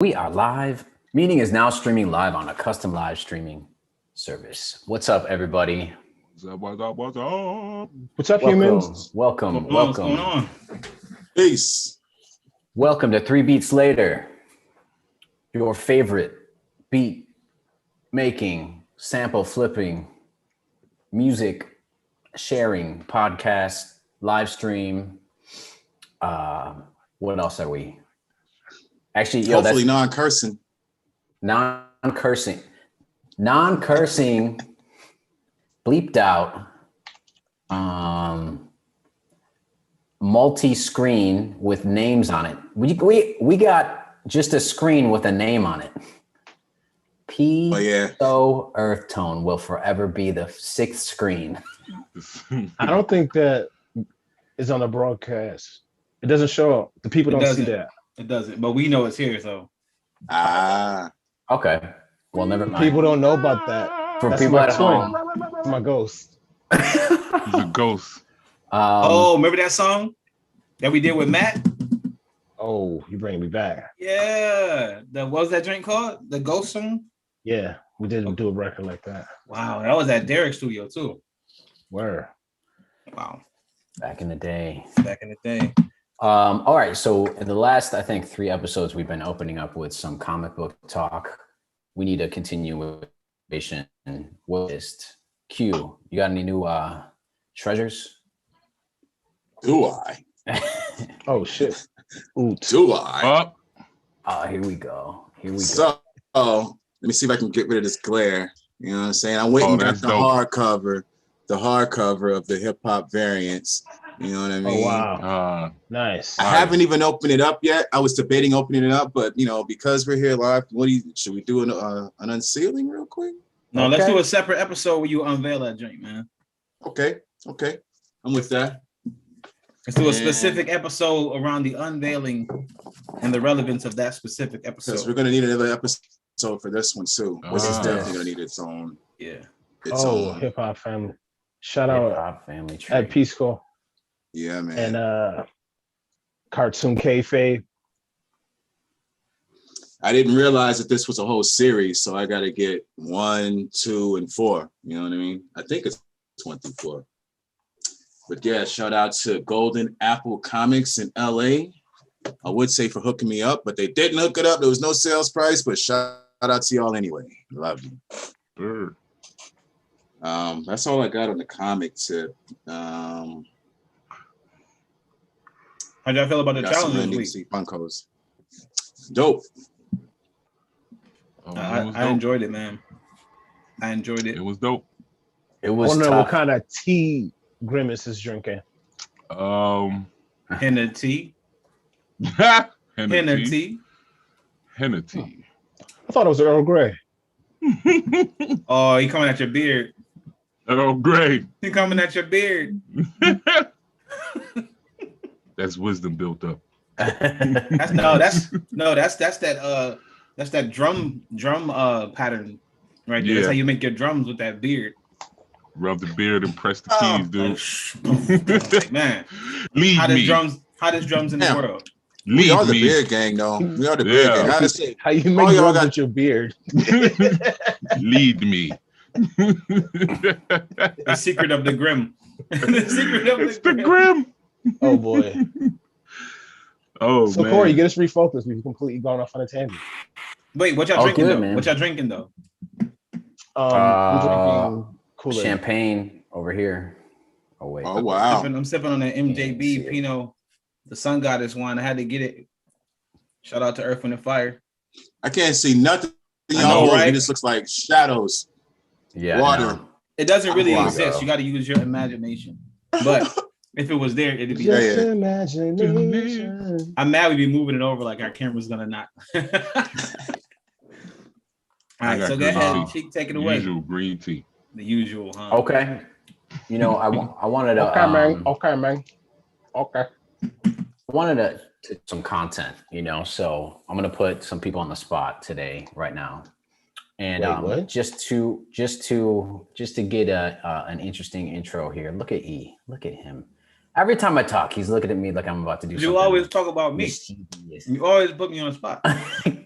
We are live. Meeting is now streaming live on a custom live streaming service. What's up, everybody? What's up, what's up, what's up? What's up, Welcome, humans? welcome, What's welcome. going on? Peace. Welcome to 3 Beats Later, your favorite beat making, sample flipping, music sharing podcast, live stream. What else are we? Actually, Hopefully non-cursing. non-cursing, bleeped out, multi-screen with names on it. We got just a screen with a name on it. So Earth Tone will forever be the 6th screen. I don't think that is on the broadcast. It doesn't show up. The people don't see that. It doesn't, but we know it's here, so. Okay. Well, never mind. People don't know about that. For That's people my at home. It's my ghost. He's a ghost. Remember that song that we did with Matt? Oh, you bringing me back. Yeah. What was that drink called? The Ghost song? Yeah, we did do a record like that. Wow, that was at Derek's studio too. Where? Wow. Back in the day. All right. So in the last, I think, 3 episodes, we've been opening up with some comic book talk. We need to continue with what is Q? You got any new treasures? Do I? Oh shit. Do I? Here we go. So, let me see if I can get rid of this glare. You know what I'm saying? I went and got the hardcover of the hip hop variants. You know what I mean? Oh wow. Nice. I haven't even opened it up yet. I was debating opening it up, but because we're here live, should we do an unsealing real quick? No, let's do a separate episode where you unveil that drink, man. Okay. I'm with that. Let's do a specific episode around the unveiling and the relevance of that specific episode. Because we're gonna need another episode for this one too. This is definitely gonna need its own. Yeah. Hip hop family. Shout out hip-hop family tree. at Peace Corps. Yeah, man. And Cartoon Kayfabe. I didn't realize that this was a whole series, so I got to get 1, 2, and 4. You know what I mean? I think it's 1 through 4. But yeah, shout out to Golden Apple Comics in LA. I would say for hooking me up, but they didn't hook it up. There was no sales price, but shout out to y'all anyway. Love you. Sure. That's all I got on the comic tip. How y'all feel about the challenge this week? Funkos. Dope. I enjoyed it, man. I enjoyed it. It was dope. It was. I wonder tough. what kind of tea Grimace is drinking. Henna tea. Henna tea. I thought it was Earl Grey. Oh, he coming at your beard. Earl Grey. He coming at your beard. That's wisdom built up. That's that drum pattern right there. Yeah. That's how you make your drums with that beard. Rub the beard and press the keys, dude. Man, Lead me. Hottest drums in the world. We are the beard gang, though. We are the beard gang. Honestly, how you make drums with your beard? Lead me. The secret of the grim. The grim. Oh boy. Oh so man. Corey, get us refocused. We've completely gone off on a tangent. Wait, what y'all drinking though? Man. What y'all drinking though? I'm drinking Kool-Aid. Champagne over here. Oh wait. Oh wow. I'm sipping on the MJB Pinot, the Sun Goddess one. I had to get it. Shout out to Earth, Wind, and Fire. I can't see nothing. I know, right? It just looks like shadows. Yeah. Water. It doesn't really exist. You got to use your imagination. But if it was there, it'd be just imagination. I'm mad we'd be moving it over like our camera's gonna not. All right, so go ahead, Cheek, take it away. Usual green tea. The usual, huh? Okay. I wanted to. Okay, man. Okay. I wanted to some content, so I'm gonna put some people on the spot today, right now, and just to get an interesting intro here. Look at E. Look at him. Every time I talk, he's looking at me like I'm about to do something. You always talk about me. Mischievous. You always put me on the spot.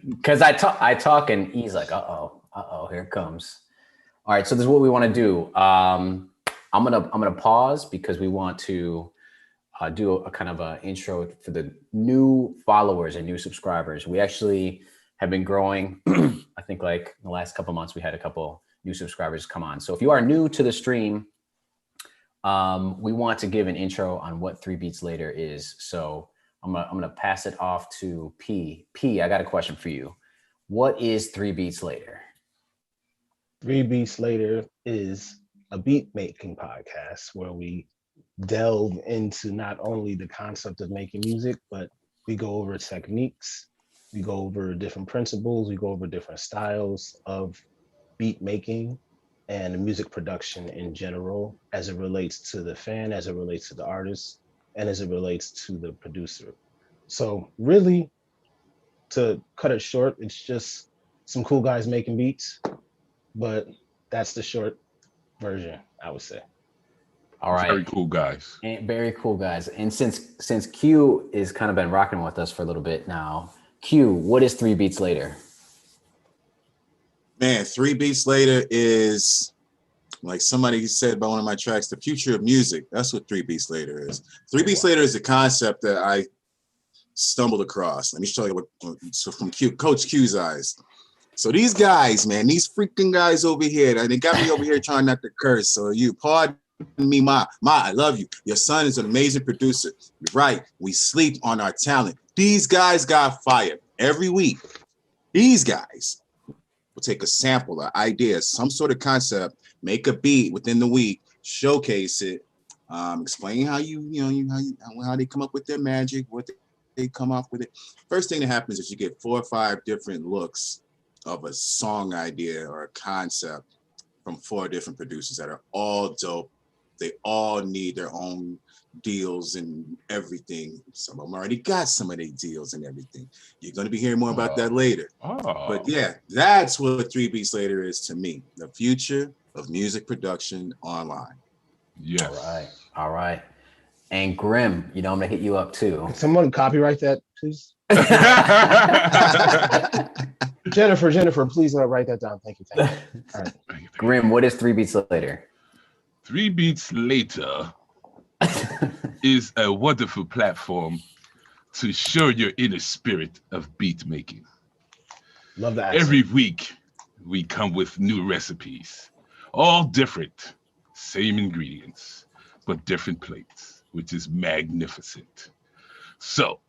Because I talk, and he's like, here it comes. All right, so this is what we want to do. I'm gonna pause because we want to do a kind of an intro for the new followers and new subscribers. We actually have been growing. I think like in the last couple of months, we had a couple new subscribers come on. So if you are new to the stream, we want to give an intro on what 3 Beats Later is. So I'm gonna pass it off to P. P, I got a question for you. What is 3 Beats Later? 3 Beats Later is a beat making podcast where we delve into not only the concept of making music, but we go over techniques, we go over different principles, we go over different styles of beat making and music production in general, as it relates to the fan, as it relates to the artist, and as it relates to the producer. So really, to cut it short, it's just some cool guys making beats, but that's the short version, I would say. All right. Very cool guys. And very cool guys. And since Q is kind of been rocking with us for a little bit now, Q, what is 3 Beats Later? Man, 3 Beats Later is, like somebody said about one of my tracks, the future of music. That's what 3 Beats Later is. 3 Beats Later is a concept that I stumbled across. Let me show you what, so from Coach Q's eyes. So these guys, man, these freaking guys over here, they got me over here trying not to curse. So you pardon me, Ma, I love you. Your son is an amazing producer. You're right. We sleep on our talent. These guys got fired every week. These guys will take a sample, an idea, some sort of concept, make a beat within the week, showcase it, explain how how they come up with their magic, what they come up with it. First thing that happens is you get 4 or 5 different looks of a song idea or a concept from 4 different producers that are all dope. They all need their own deals and everything. Some of them already got some of their deals and everything. You're going to be hearing more about that later. But yeah, that's what 3 Beats Later is to me. The future of music production online. Yes. All right. And Grim, I'm going to hit you up too. Can someone copyright that, please? Jennifer, please write that down. Thank you. All right. Grim, what is 3 Beats Later? 3 Beats Later is a wonderful platform to show your inner spirit of beat making. Love that. Every week, we come with new recipes, all different, same ingredients, but different plates, which is magnificent. So,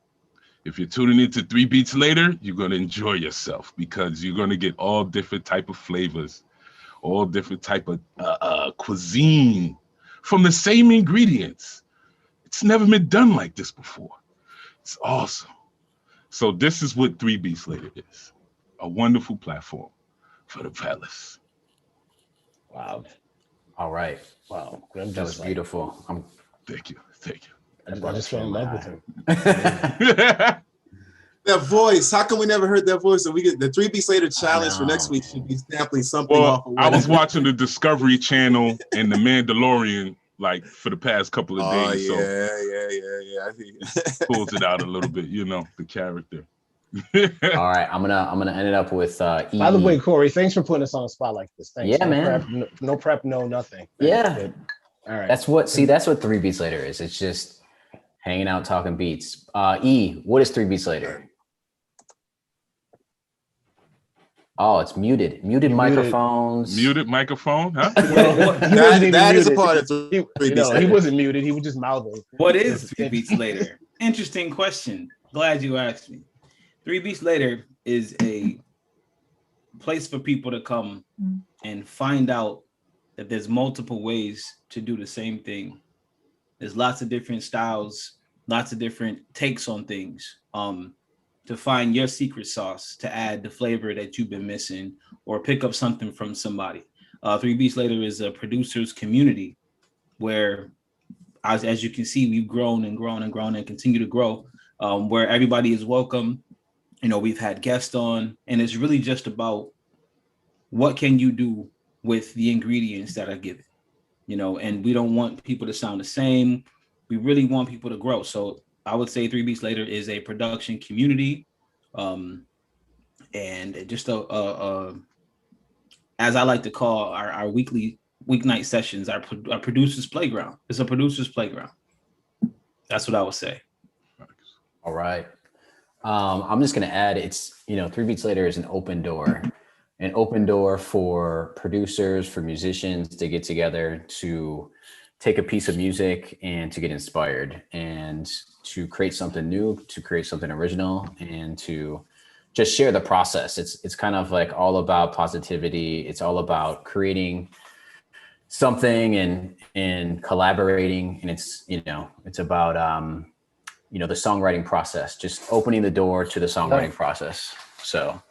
if you're tuning into 3 Beats Later, you're going to enjoy yourself because you're going to get all different type of flavors, all different type of cuisine from the same ingredients. It's never been done like this before. It's awesome. So this is what 3 Beats Later is. A wonderful platform for the fellas. Wow. All right. Wow. That was beautiful. Thank you. I just fell in love with him. That voice, how come we never heard that voice? So we get the 3 Beats Later challenge for next week should be sampling something off of I was watching the Discovery Channel and the Mandalorian like for the past couple of days. Yeah. I think pulls it out a little bit, the character. All right, I'm gonna end it up with E. By the way, Corey, thanks for putting us on the spot like this. Thanks. Yeah, man. No prep, no nothing. Yeah. Good. All right. That's what 3 Beats Later is. It's just hanging out, talking beats. E, what is 3 Beats Later? Oh, it's muted. Muted microphones. Muted microphone, huh? That is a part of 3 Beats Later. He wasn't muted. He was just mouthing. What is 3 Beats Later? Interesting question. Glad you asked me. 3 Beats Later is a place for people to come and find out that there's multiple ways to do the same thing. There's lots of different styles, lots of different takes on things. To find your secret sauce, to add the flavor that you've been missing, or pick up something from somebody. 3 Beats Later is a producer's community where, as you can see, we've grown and grown and grown and continue to grow, where everybody is welcome. We've had guests on, and it's really just about what can you do with the ingredients that are given, and we don't want people to sound the same. we really want people to grow. So I would say 3 Beats Later is a production community, and just as I like to call our weeknight sessions, our producers playground. It's a producers playground. That's what I would say. All right. I'm just going to add, it's, 3 Beats Later is an open door for producers, for musicians to get together, to take a piece of music and to get inspired and to create something new, to create something original, and to just share the process. It's kind of like all about positivity. It's all about creating something and collaborating. And it's about, the songwriting process, just opening the door to the songwriting process. So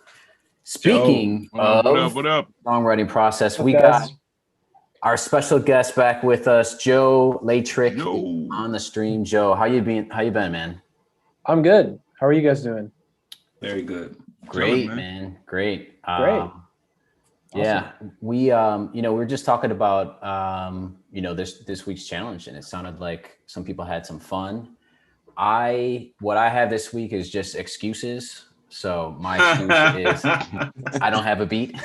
speaking of what up? songwriting process, we got our special guest back with us, Joe Leytrick, on the stream. Joe, how you been, man? I'm good. How are you guys doing? Very good. Great, man. Great. Great. Yeah, we we're just talking about this week's challenge, and it sounded like some people had some fun. What I have this week is just excuses. So my excuse is I don't have a beat.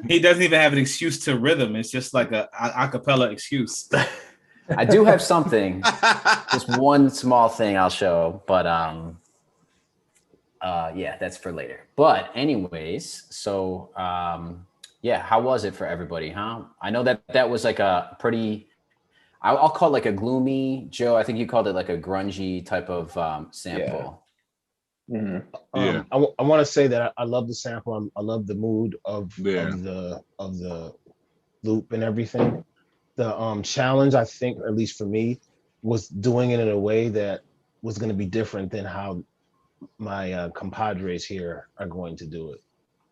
He doesn't even have an excuse to rhythm. It's just like a cappella excuse. I do have something, just one small thing I'll show, but that's for later. But anyways, so how was it for everybody, huh? I know that was like a pretty, I'll call it like a gloomy, Joe, I think you called it like a grungy type of sample. Yeah. Mm-hmm. Yeah. I want to say that I love the sample. I love the mood of the loop and everything. The challenge, I think, at least for me, was doing it in a way that was going to be different than how my compadres here are going to do it.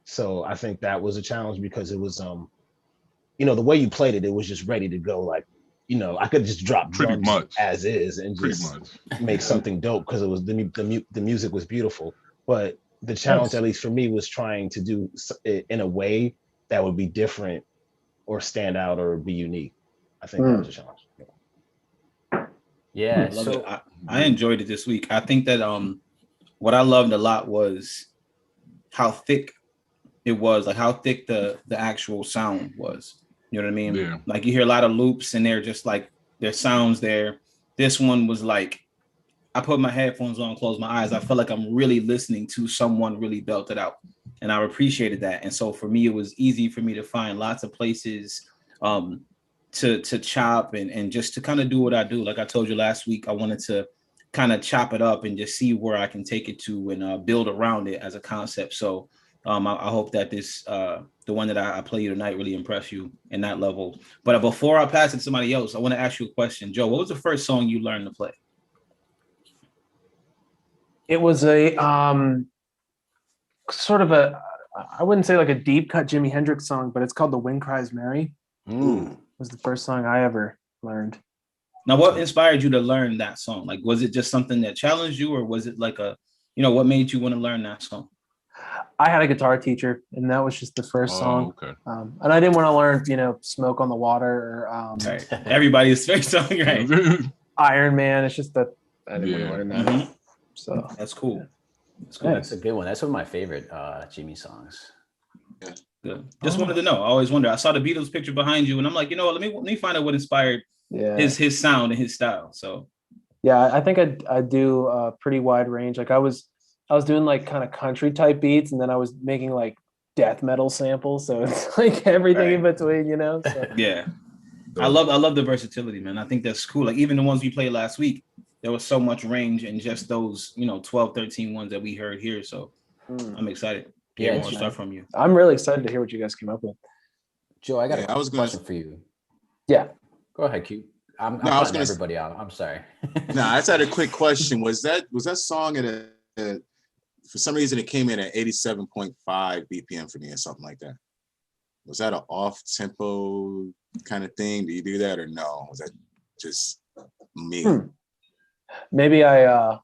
So I think that was a challenge because it was, the way you played it, it was just ready to go. Like, I could just drop drums as is and just make something dope because it was the music was beautiful. But the challenge, at least for me, was trying to do it in a way that would be different or stand out or be unique. I think that was a challenge. Yeah. So I enjoyed it this week. I think that what I loved a lot was how thick it was, like how thick the actual sound was. You know what I mean? Yeah. Like you hear a lot of loops and they're just like there's sounds there. This one was like I put my headphones on, close my eyes. I felt like I'm really listening to someone really belt it out. And I appreciated that. And so for me, it was easy for me to find lots of places to chop and just to kind of do what I do. Like I told you last week, I wanted to kind of chop it up and just see where I can take it to and build around it as a concept. So I hope that this the one that I play you tonight really impress you in that level. But before I pass it to somebody else, I want to ask you a question. Joe, what was the first song you learned to play? It was a sort of a, I wouldn't say like a deep cut Jimi Hendrix song, but it's called The Wind Cries Mary. It was the first song I ever learned. Now, what inspired you to learn that song? Like, was it just something that challenged you, or was it like what made you want to learn that song? I had a guitar teacher, and that was just the first song. Okay. And I didn't want to learn, Smoke on the Water or right. Everybody's first song, right? Iron Man. It's just that I didn't want to learn that. Mm-hmm. So that's cool. That's a good one. That's one of my favorite Jimmy songs. Yeah. Good. Just wanted to know. I always wonder. I saw the Beatles picture behind you, and I'm like, let me find out what inspired his sound and his style. So yeah, I think I do a pretty wide range. Like I was doing like kind of country type beats, and then I was making like death metal samples. So it's like everything in between, So. Yeah, I love the versatility, man. I think that's cool. Like even the ones we played last week, there was so much range in just those 12, 13 ones that we heard here. So I'm excited. Yeah, more stuff from you. I'm really excited to hear what you guys came up with. Joe, I got a question for you. Yeah. Go ahead, Q. I'm cutting everybody out. I'm sorry. No, I just had a quick question. Was that song for some reason it came in at 87.5 BPM for me or something like that? Was that an off tempo kind of thing? Do you do that or no? Was that just me? Maybe I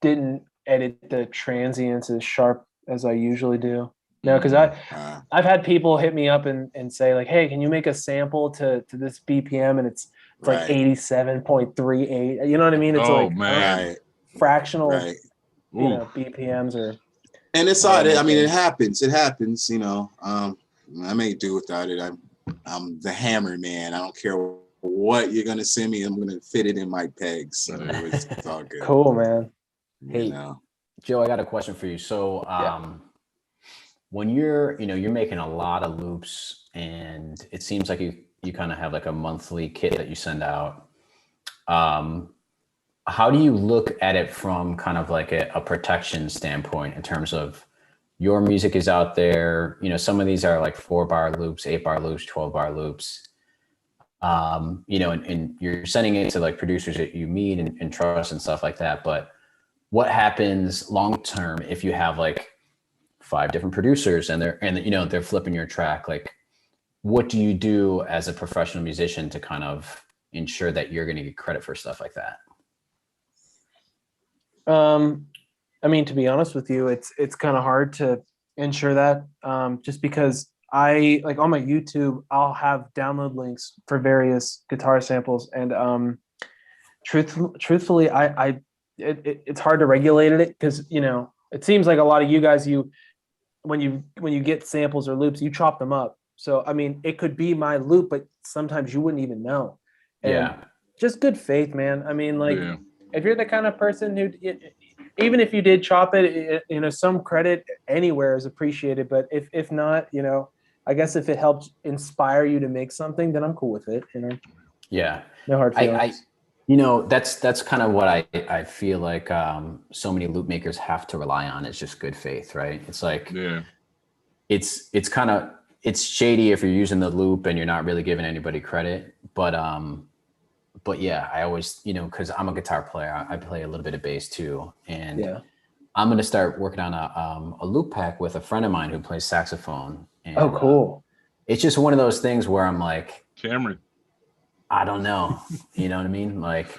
didn't edit the transients as sharp as I usually do. No, because I've had people hit me up and say like, hey, can you make a sample to this BPM? And It's like 87.38. You know what I mean? It's man. Fractional, Ooh. BPMs or. And it's odd. I mean, it happens. It happens. I may do without it. I'm the hammer man. I don't care what you're gonna send me. I'm gonna fit it in my pegs. So it's all good. Cool, man. Hey, Joe, I got a question for you. So, when you're making a lot of loops, and it seems like you kind of have like a monthly kit that you send out. How do you look at it from kind of like a protection standpoint in terms of your music is out there? Some of these are like 4-bar loops, 8-bar loops, 12-bar loops. And you're sending it to like producers that you meet and trust and stuff like that. But what happens long term if you have like 5 different producers and they're flipping your track? Like, what do you do as a professional musician to kind of ensure that you're going to get credit for stuff like that? I mean, to be honest with you, it's kind of hard to ensure that, just because I like on my YouTube, I'll have download links for various guitar samples, and truthfully, it's hard to regulate it because it seems like a lot of you guys, when you get samples or loops, you chop them up. So I mean, it could be my loop, but sometimes you wouldn't even know. And just good faith, man. I mean, like if you're the kind of person who, even if you did chop it, some credit anywhere is appreciated. But if not, I guess if it helps inspire you to make something, then I'm cool with it. Yeah. No hard feelings. That's kind of what I feel like so many loop makers have to rely on. It's just good faith, right? It's like, it's shady if you're using the loop and you're not really giving anybody credit. But yeah, I always, because I'm a guitar player, I play a little bit of bass too. And I'm going to start working on a loop pack with a friend of mine who plays saxophone. And, oh, cool. It's just one of those things where I'm like, Cameron, I don't know. You know what I mean? Like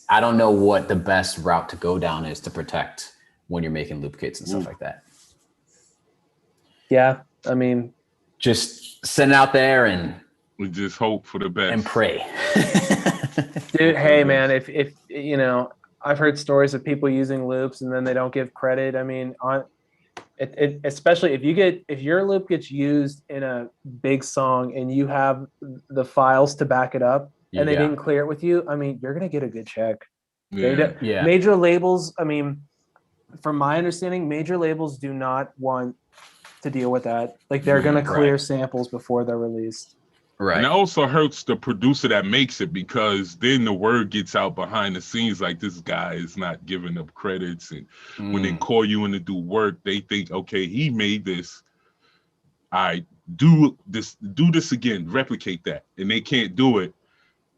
I don't know what the best route to go down is to protect when you're making loop kits and stuff like that. Yeah. I mean, just send it out there and we just hope for the best and pray. Dude, hey man, if I've heard stories of people using loops and then they don't give credit. I mean, especially if your loop gets used in a big song and you have the files to back it up and they didn't clear it with you, I mean, you're gonna get a good check. Major labels, I mean, from my understanding, major labels do not want to deal with that. Like they're gonna clear samples before they're released. Right. And it also hurts the producer that makes it, because then the word gets out behind the scenes like this guy is not giving up credits. And when they call you in to do work, they think, okay, he made this. I do this again, replicate that. And they can't do it.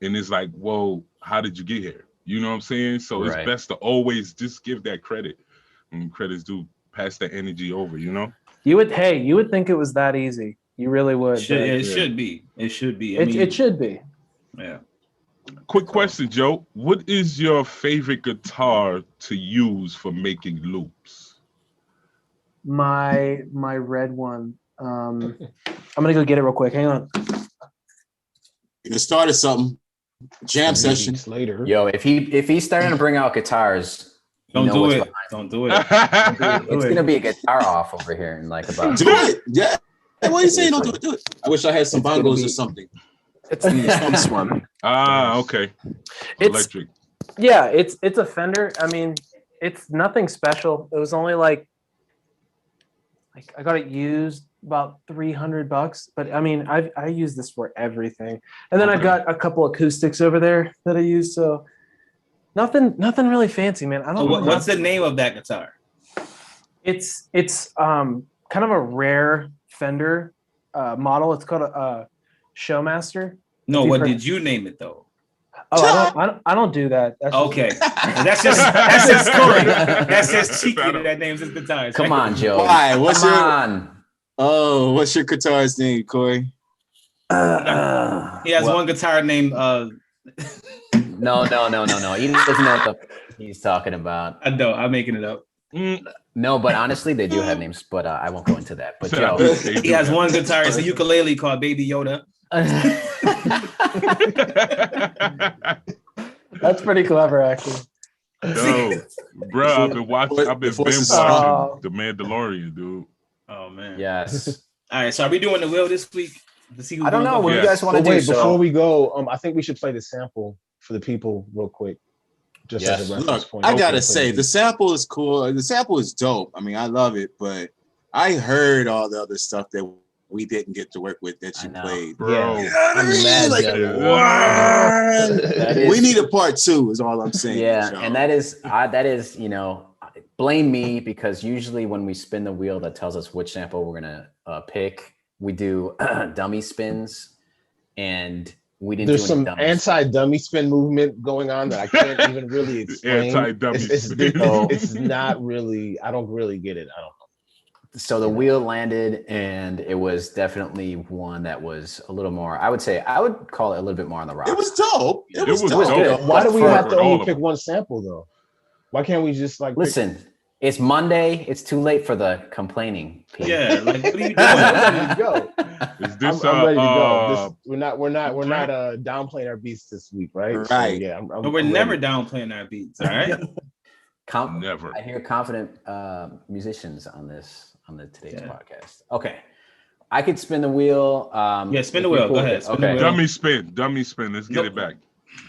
And it's like, whoa, how did you get here? You know what I'm saying? So it's best to always just give that credit. And credit's due, pass that energy over, You would think it was that easy. You really would. It should be. It should be. It should be. Yeah. Quick question, Joe. What is your favorite guitar to use for making loops? My red one. I'm gonna go get it real quick. Hang on. You can start something. Jam session later. Yo, if he's starting to bring out guitars, don't do it. Don't do it. It's gonna be a guitar off over here in like about. Do it. Yeah. Hey, what are you saying? Don't do it. Do it. I wish I had some bongos or something. It's this one. Okay. Electric. It's a Fender. I mean, it's nothing special. It was only like I got it used about $300, but I mean, I use this for everything. And then I've got a couple acoustics over there that I use. So nothing really fancy, man. I don't know. What's the name of that guitar? It's kind of a rare Fender model. It's called a Showmaster. No, what did you name it though? Oh, I don't do that. That's okay. That's just Corey. That's just cheeky. That name's his guitar. Come on, Joe. Why? What's your guitar's name, Corey? He has one guitar named. No. He doesn't know what he's talking about. I know. I'm making it up. No, but honestly, they do have names, but I won't go into that. But Joe, he has one guitar. It's a ukulele called Baby Yoda. That's pretty clever, actually. Yo, bro, I've been watching. I've been The force binge is watching The Mandalorian, dude. Oh man. Yes. All right. So are we doing the wheel this week? Let's see who's I don't gonna know. go What do you Yes. guys want to But do? wait, before So we go, I think we should play the sample for the people real quick, just Yes. as a reference Look, point. I gotta Okay, say, the sample is cool. The sample is dope. I mean, I love it, but I heard all the other stuff that we didn't get to work with that I you know. played. Bro. Yeah. You know what I I'm mean? mad Like, jealous. what? That We is- need a part 2, is all I'm saying. yeah, y'all. and that is, you know, blame me, because usually when we spin the wheel that tells us which sample we're gonna pick, we do dummy spins, and we didn't There's do any some dummies. anti-dummy spin movement going on that I can't even really explain. Anti-dummy It's spin. it's not really. I don't really get it. I don't know. So the wheel landed, and it was definitely one that was a little more, I would call it a little bit more on the rock. It was dope. It was was dope. good. Why do we For have to all only of pick them. one sample though? Why can't we just like Listen, it's Monday. It's too late for the complaining. Pete. Yeah. Like what are you doing? I'm ready to go. Is this I'm ready to go. We're not downplaying our beats this week, right? So, Right. yeah, But we're I'm never ready. downplaying our beats. All right. never? I hear confident musicians on today's Yeah. podcast. Okay, I could spin the wheel. Yeah, spin if the you're wheel. cool Go with ahead, it. spin the Okay. wheel. Dummy spin. Let's get it back.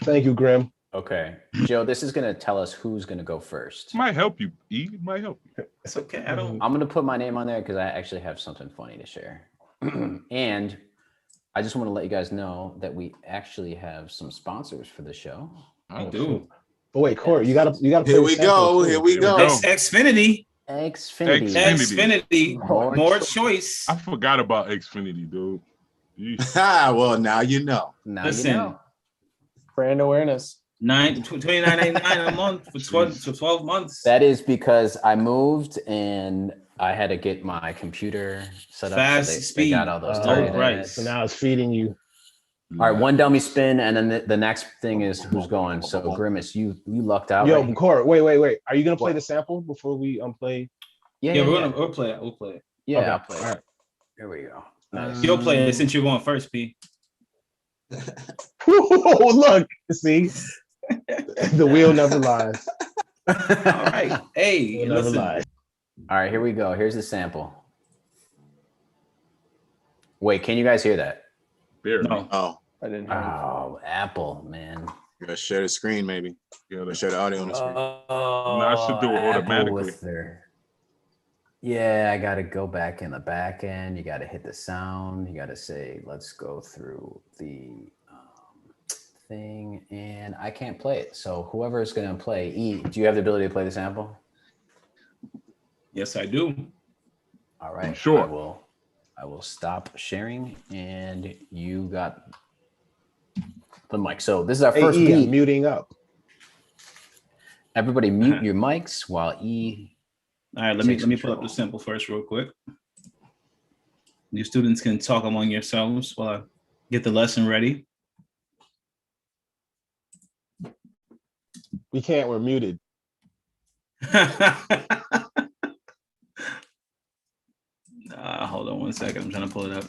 Thank you, Grim. Okay, Joe, this is gonna tell us who's gonna go first. Might help you. E might help you. It's okay. I don't. I'm gonna put my name on there because I actually have something funny to share, and I just want to let you guys know that we actually have some sponsors for the show. I do. But wait, Corey, you gotta play Here the we sample, go. too. Here we go. Xfinity. Xfinity. Xfinity. More More choice. choice. I forgot about Xfinity, dude. Yeesh. Well, now you know. Now Listen. you know. Brand awareness. $29.99 a month for 12 months. That is because I moved and I had to get my computer set up. Fast They speed. got all those Oh, target right. ads. So now it's feeding you. All right, one dummy spin, and then the next thing is who's going. So Grimace, you lucked out. Yo, right here. Corey, wait. Are you gonna play What? the sample before we play? Yeah, We'll play it. We'll play it. Yeah, Okay, I'll play it. all right. Here we go. Nice. You'll play it since you're going first, P. Oh, look, see, the wheel never lies. All right. Hey, Wheel never listen. lies. All right, here we go. Here's the sample. Wait, can you guys hear that? Barely. No. Oh, I didn't hear. Oh, Apple, man. you gotta share the screen, maybe. Yeah, Gotta share the audio on the screen. Oh, I should do it Apple automatically. with Yeah, I got to go back in the back end. You got to hit the sound. You got to say, let's go through the thing. And I can't play it. So whoever is going to play, E, do you have the ability to play the sample? Yes, I do. All right. Sure. I will stop sharing, and you got the mic. So this is our first Hey, E, I'm beat. muting up. Everybody mute your mics while E. All right, let me Takes pull up control. the sample first real quick. You students can talk among yourselves while I get the lesson ready. We can't. We're muted. Hold on one second. I'm trying to pull it up.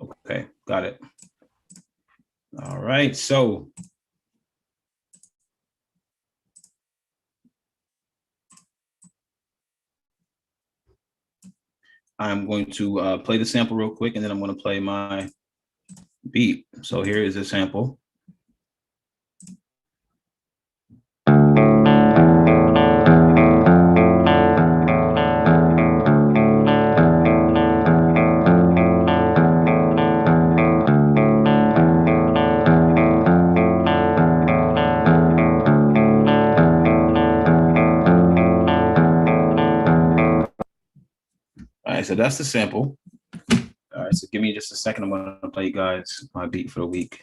Okay, got it. All right, so I'm going to play the sample real quick, and then I'm going to play my beat. So here is a sample. All right, so that's the sample. All right, so give me just a second. I'm going to play you guys my beat for the week.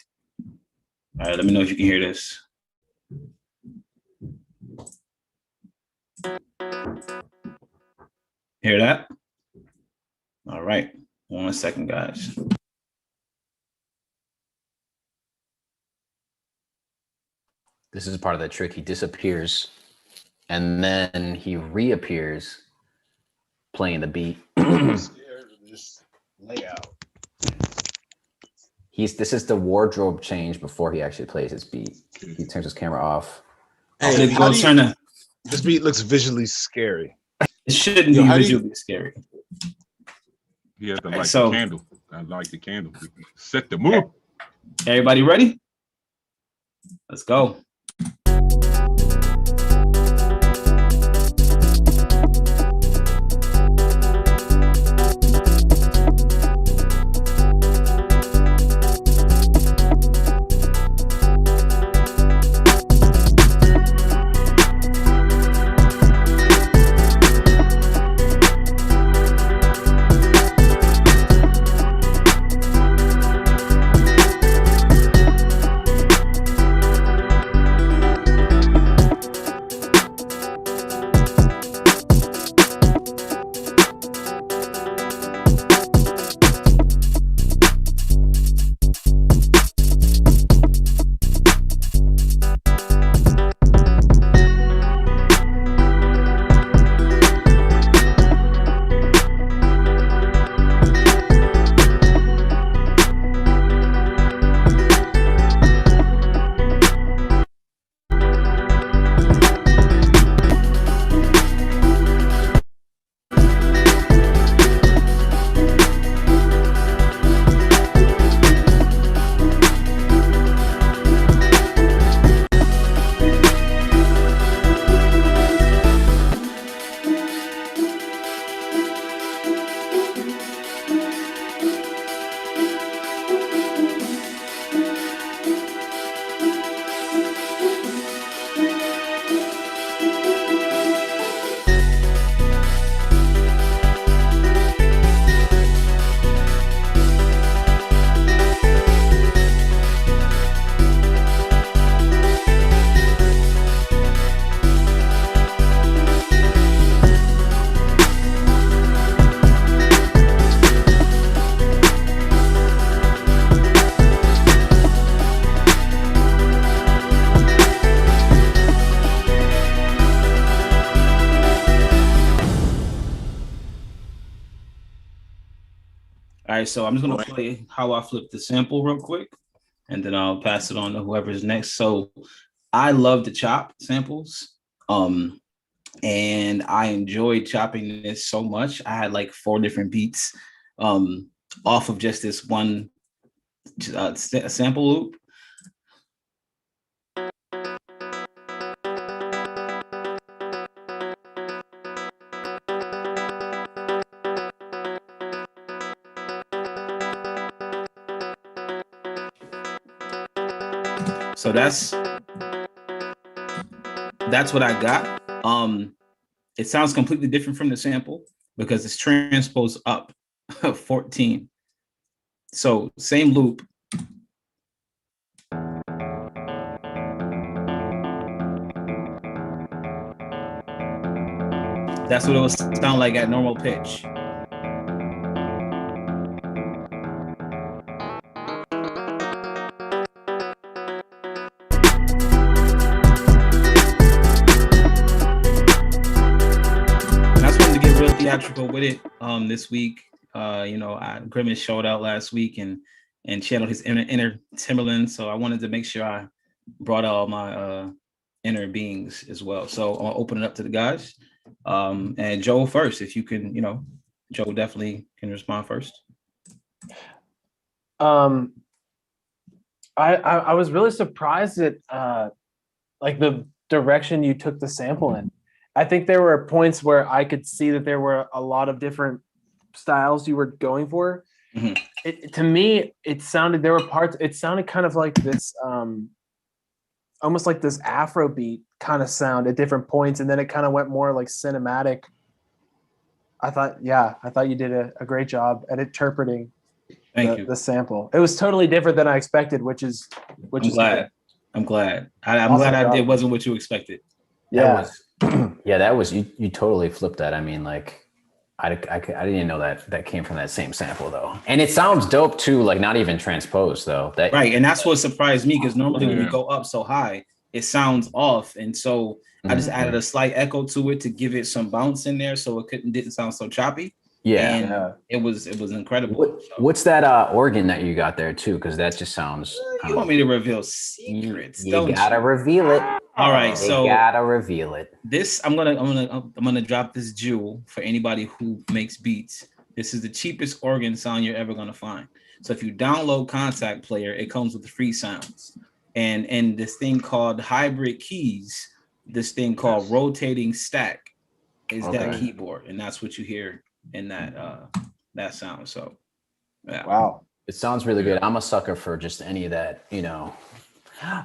All right, let me know if you can hear this. Hear that? All right, 1 second, guys. This is part of the trick. He disappears, and then he reappears. playing the beat. I'm scared of this layout. This is the wardrobe change before he actually plays his beat. He turns his camera off. Hey, Go turn it. This beat looks visually scary. It shouldn't be visually scary. He has to light the candle. I like the candle. Set the mood. Everybody ready? Let's go. All right, so I'm just gonna play how I flip the sample real quick, and then I'll pass it on to whoever's next. So I love to chop samples, and I enjoyed chopping this so much. I had like 4 different beats off of just this one sample loop. So that's what I got. It sounds completely different from the sample because it's transposed up 14. So same loop. That's what it will sound like at normal pitch. Theatrical with it this week. Grimace showed out last week and channeled his inner Timberland. So I wanted to make sure I brought all my inner beings as well. So I'll open it up to the guys. And Joe first, if you can, Joe definitely can respond first. I was really surprised at like the direction you took the sample in. I think there were points where I could see that there were a lot of different styles you were going for. Mm-hmm. To me, it sounded kind of like this, almost like this Afrobeat kind of sound at different points. And then it kind of went more like cinematic. I thought you did a great job at interpreting the sample. It was totally different than I expected, which is glad. I'm glad. I'm glad it wasn't what you expected. Yeah. That was you totally flipped that. I mean, like I didn't know that came from that same sample though. And it sounds dope too, like not even transposed though. Right. And that's what surprised me because normally when we go up so high, it sounds off, and so I just added a slight echo to it to give it some bounce in there, so it didn't sound so choppy. And it was incredible. What's that organ that you got there too? Because that just sounds. You want me to reveal secrets? You gotta reveal it. All right, so you gotta reveal it. This I'm gonna drop this jewel for anybody who makes beats. This is the cheapest organ sound you're ever gonna find. So if you download Contact Player, it comes with the free sounds, and this thing called hybrid keys, this thing called rotating stack, is that keyboard, and that's what you hear in that sound. So yeah. Wow. It sounds really good. I'm a sucker for just any of that,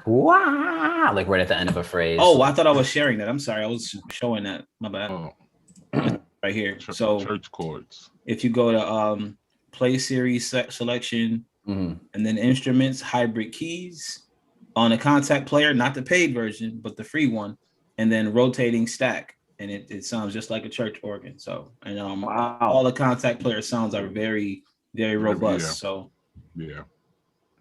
wow, like right at the end of a phrase. Oh, I thought I was sharing that. I'm sorry. I was showing that. My bad. Right here. So church chords. If you go to play series selection and then instruments, hybrid keys on a Contact Player, not the paid version, but the free one, and then rotating stack. And it sounds just like a church organ. So, and all the Contact Player sounds are very, very robust. Yeah.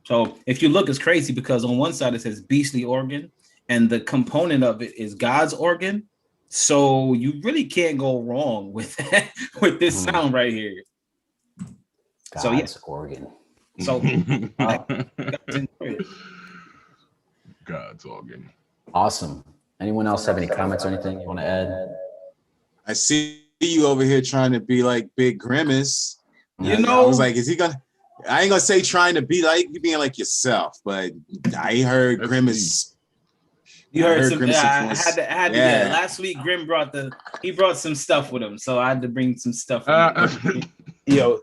So if you look, it's crazy because on one side it says beastly organ, and the component of it is God's organ. So you really can't go wrong with that, with this sound right here. God's organ. So God's organ. Awesome. Anyone else have any comments or anything you want to add? I see you over here trying to be like Big Grimace. I was like, is he gonna? I ain't gonna say trying to be like you being like yourself, but I heard Grimace. You heard some. I had to. Yeah. Last week, Grim brought some stuff with him, so I had to bring some stuff. I love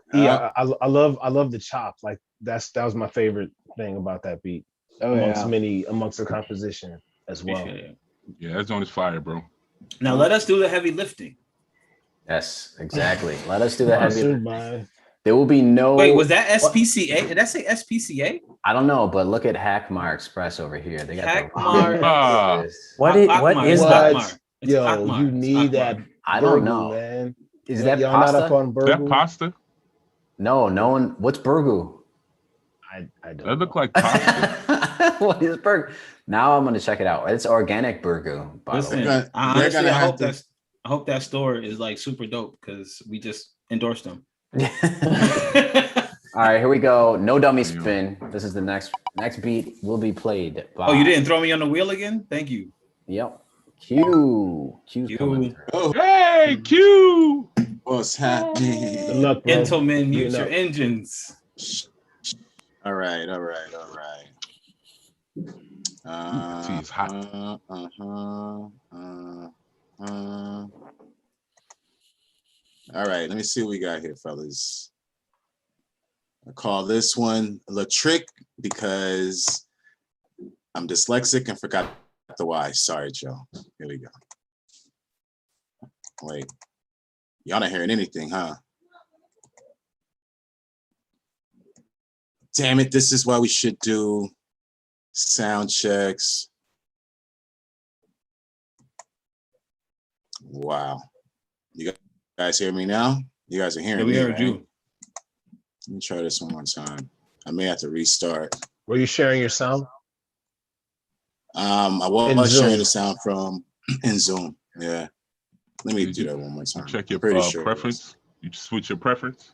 the chop. Like that was my favorite thing about that beat. Amongst the composition as well. Yeah, that's on his fire, bro. Now let us do the heavy lifting. Yes, exactly. Let us do the heavy lifting. There will be no. Wait, was that SPCA? Did that say SPCA? I don't know, but look at Hackmar Express over here. They got Hackmar. What is that? Yo, you need that. I don't know. Man. Is that pasta? That pasta? No one. What's burgu? I don't. That look like pasta. What is burgu? Now I'm gonna check it out. It's organic burgu. Listen, honestly, I hope that store is like super dope because we just endorsed them. All right, here we go. No dummy spin. This is the next beat will be played by... Oh, you didn't throw me on the wheel again? Thank you. Yep. Q's coming through. Oh. Hey, Q! What's happening? Good luck, bro. Gentlemen, mute your engines. All right. It's hot. All right, let me see what we got here, fellas. I call this one Leytrick because I'm dyslexic and forgot the Y. Sorry, Joe. Here we go. Wait, y'all not hearing anything, huh? Damn it, this is why we should do sound checks. Wow. You guys hear me now? You guys are hearing me, heard right? you. Let me try this one more time. I may have to restart. Were you sharing your sound? I was sharing the sound from in Zoom. Yeah. Let me do that one more time. Check your preference. You switch your preference.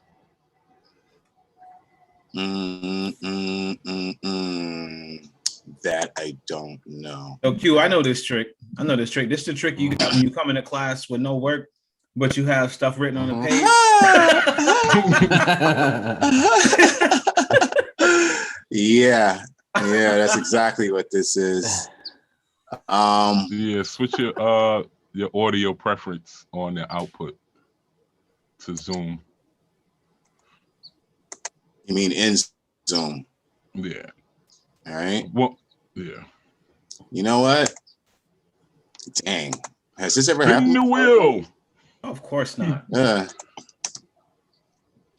That I don't know. So Q, I know this trick. This is the trick you got when you come into class with no work, but you have stuff written on the page. Yeah, that's exactly what this is. Switch your audio preference on the output to Zoom. You mean in Zoom? Yeah. All right. Well, yeah. You know what? Dang. Has this ever happened? In the wheel. Of course not.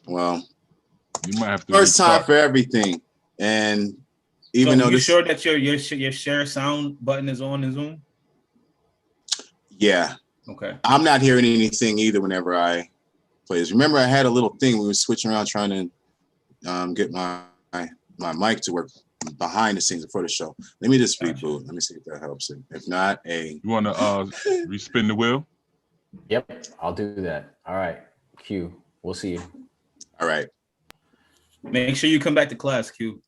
Well, you might have to first time for everything. And even though you sure that your share sound button is on in Zoom? Yeah. Okay. I'm not hearing anything either whenever I play this. Remember, I had a little thing we were switching around trying to get my mic to work. behind the scenes before the show. Let me just reboot. Let me see if that helps it. If not, You want to respin the wheel? Yep, I'll do that. All right, Q. We'll see you. All right. Make sure you come back to class, Q.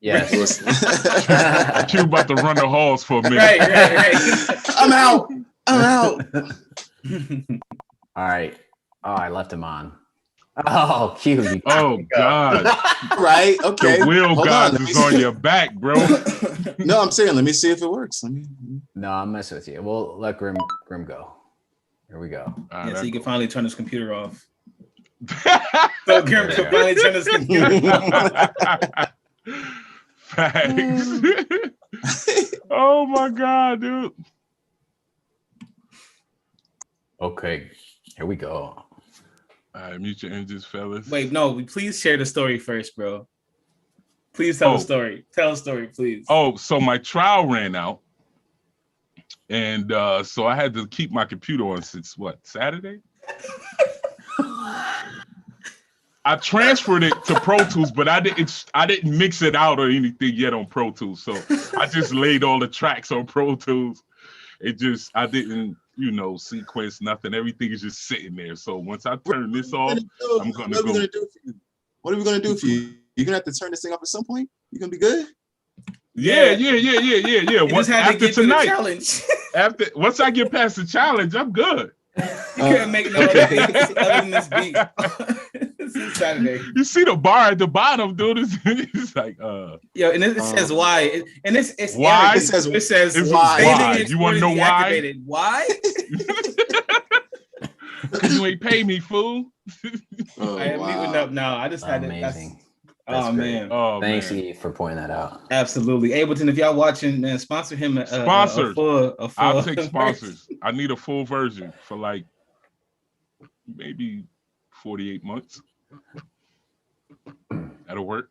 Yes. Q about to run the halls for a minute. Right. I'm out. All right. Oh, I left him on. Oh, Q. You Oh God. Right. Okay. The wheel Hold guys on, let me is on see. your back, bro. No, I'm saying, let me see if it works. No, I'm messing with you. We'll let Grim go. Here we go. Yeah, so you can finally turn his computer off. So Grim can Yeah. finally turn his computer off. Facts. Oh my God, dude. Okay, here we go. All right, mute your engines, fellas. Wait, no, please share the story first, bro. Please tell the story. Tell a story, please. Oh, so my trial ran out. And so I had to keep my computer on since what, Saturday? I transferred it to Pro Tools, but I didn't mix it out or anything yet on Pro Tools. So I just laid all the tracks on Pro Tools. I didn't, sequence nothing. Everything is just sitting there. So once I turn this off, I'm gonna go. What are we gonna do for you? You're gonna have to turn this thing off at some point. You gonna be good? Yeah. Once after tonight, Once I get past the challenge, I'm good. You couldn't make no other beats other than this beat. This is Saturday. You see the bar at the bottom, dude. It's like Yo, and it says why. And it's why? It says why. You want to know why? Why? You ain't pay me, fool. I am muting up now. I just had amazing. Oh man! Oh, Thanks, man. E, for pointing that out. Absolutely, Ableton. If y'all watching, man, sponsor him. Sponsors. A full I'll take sponsors. I need a full version for like maybe 48 months. That'll work.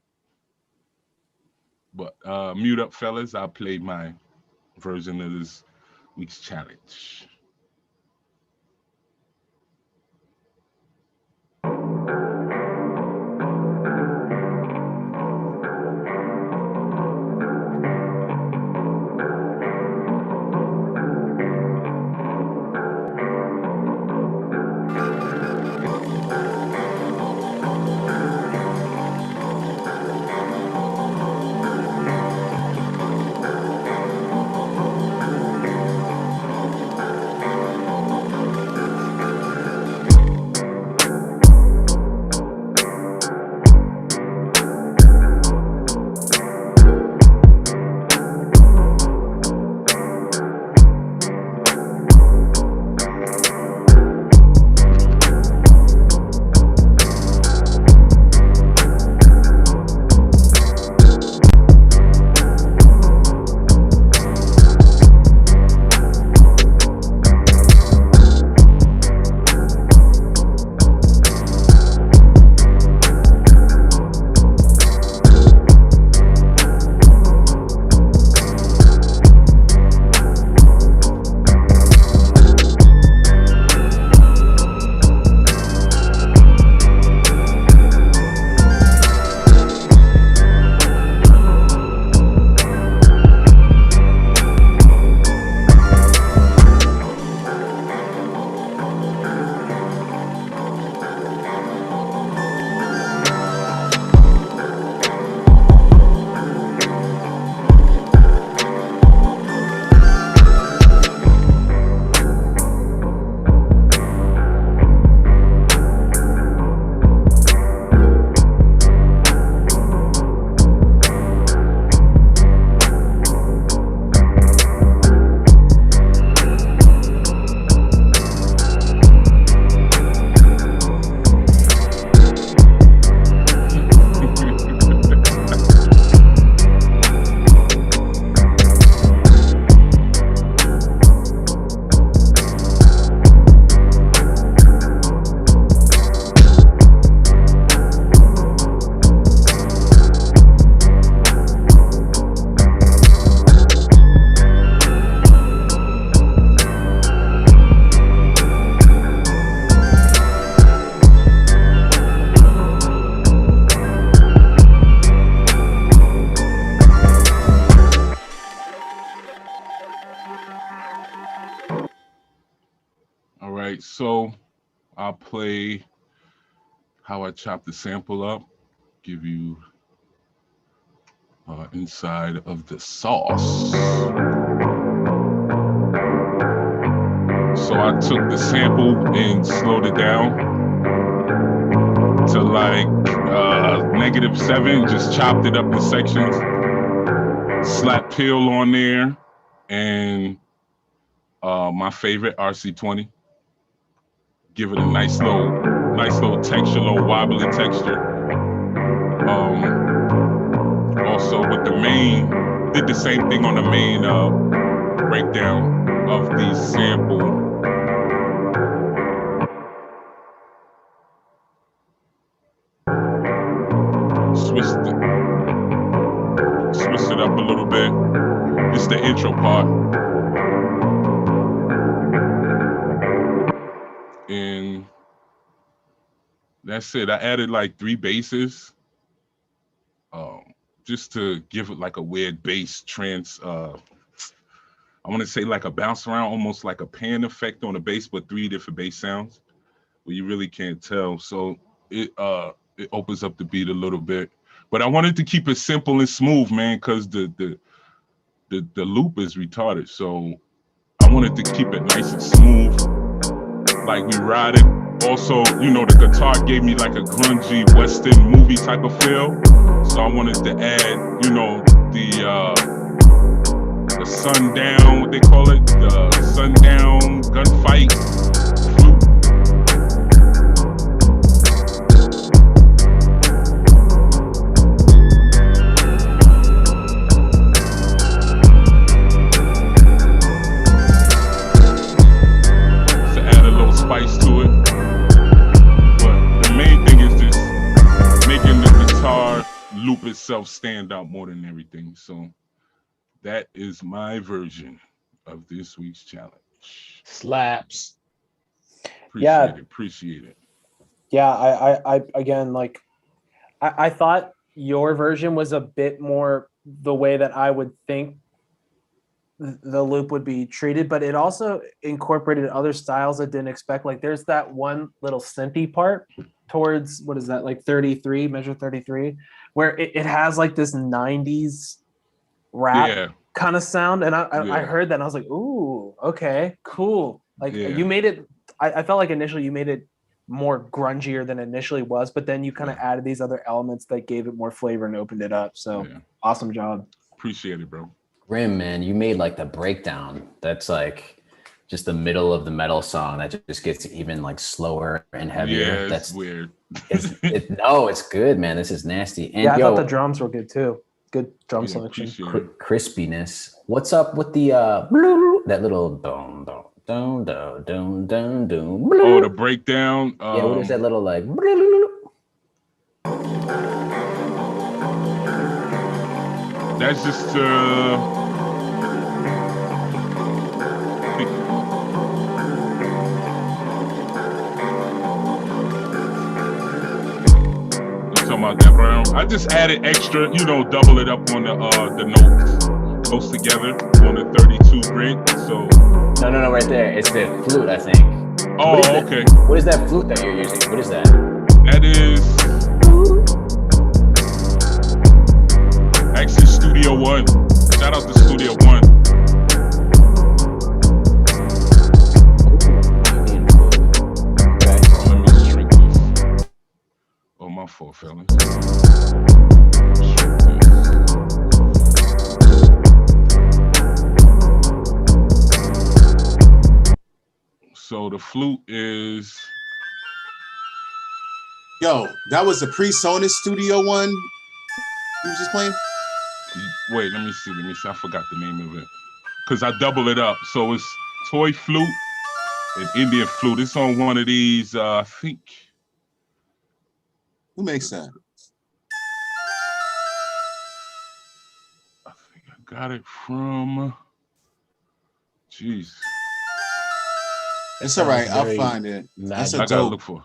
But mute up, fellas. I'll play my version of this week's challenge. right, so I'll play how I chop the sample up, give you inside of the sauce. So I took the sample and slowed it down to like -7, just chopped it up in sections, slapped Pill on there, and my favorite RC20. Give it a nice little texture, little wobbly texture. Also with the main, did the same thing on the main breakdown of the sample. Switched it up a little bit. This is the intro part. And that's it. I added like 3 basses, just to give it like a weird bass trance. I want to say like a bounce around, almost like a pan effect on the bass, but 3 different bass sounds where you really can't tell. So it opens up the beat a little bit. But I wanted to keep it simple and smooth, man, because the loop is retarded. So I wanted to keep it nice and smooth, like we ride it. Also, you know, the guitar gave me like a grungy Western movie type of feel. So I wanted to add, you know, the sundown, what they call it, the sundown gunfight flute. To add a little spice to it. But the main thing is just making the guitar loop itself stand out more than everything. So that is my version of this week's challenge. Slaps. Appreciate it. Yeah, I again, like, I thought your version was a bit more the way that I would think the loop would be treated, but it also incorporated other styles I didn't expect. Like, there's that one little synthy part towards, what is that, like 33, measure 33, where it has like this 90s rap kind of sound, and I heard that and I was like, ooh, okay, cool. Like, you made it, I felt like initially you made it more grungier than it initially was, but then you kind of added these other elements that gave it more flavor and opened it up. So awesome job. Appreciate it, bro. Rim, man, you made like the breakdown that's like just the middle of the metal song that just gets even like slower and heavier. Yeah, that's weird. No, it's good, man. This is nasty. And I thought the drums were good too. Good drum selection. Crispiness. What's up with the that little dum dum dum dum dum dum dum? Oh, the breakdown. Yeah, what is that little like? That's just about that round. I just added extra, you know, double it up on the notes close together on the 32 grid. So no, right there. It's the flute, I think. Oh, okay. What is that flute that you're using? What is that? That is actually Studio One. Shout out to Studio One. My fault, fellas. So the flute is. Yo, that was a PreSonus Studio One you was just playing? Wait, let me see. I forgot the name of it. Because I double it up. So it's toy flute and Indian flute. It's on one of these, I think. Who makes that? I think I got it from. Jeez. It's all right. I'll find it. That's a I gotta look for.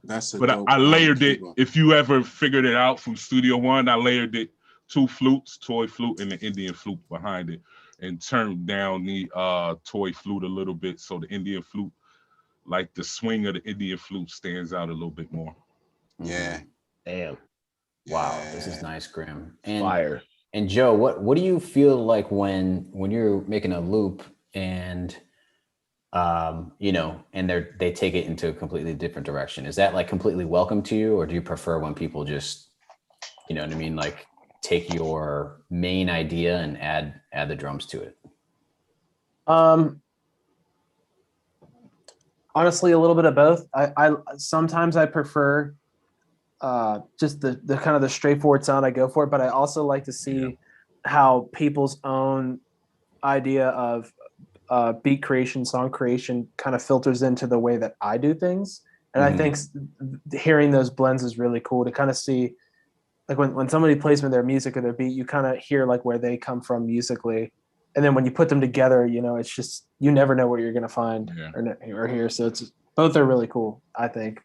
That's a. But I layered it. If you ever figured it out from Studio One, I layered it 2 flutes, toy flute, and the Indian flute behind it, and turned down the toy flute a little bit, so the Indian flute like the swing of the Indian flute stands out a little bit more. Yeah. Damn. Wow, this is nice, Grim. And Fire. And Joe, what do you feel like when you're making a loop and and they take it into a completely different direction? Is that like completely welcome to you, or do you prefer when people just, you know what I mean, like take your main idea and add the drums to it? Honestly, a little bit of both. I sometimes I prefer just the kind of the straightforward sound. I go for it, but I also like to see how people's own idea of beat creation, song creation kind of filters into the way that I do things. And I think hearing those blends is really cool to kind of see, like when somebody plays with their music or their beat, you kind of hear like where they come from musically. And then when you put them together, it's just, you never know what you're going to find or hear. So it's both are really cool, I think.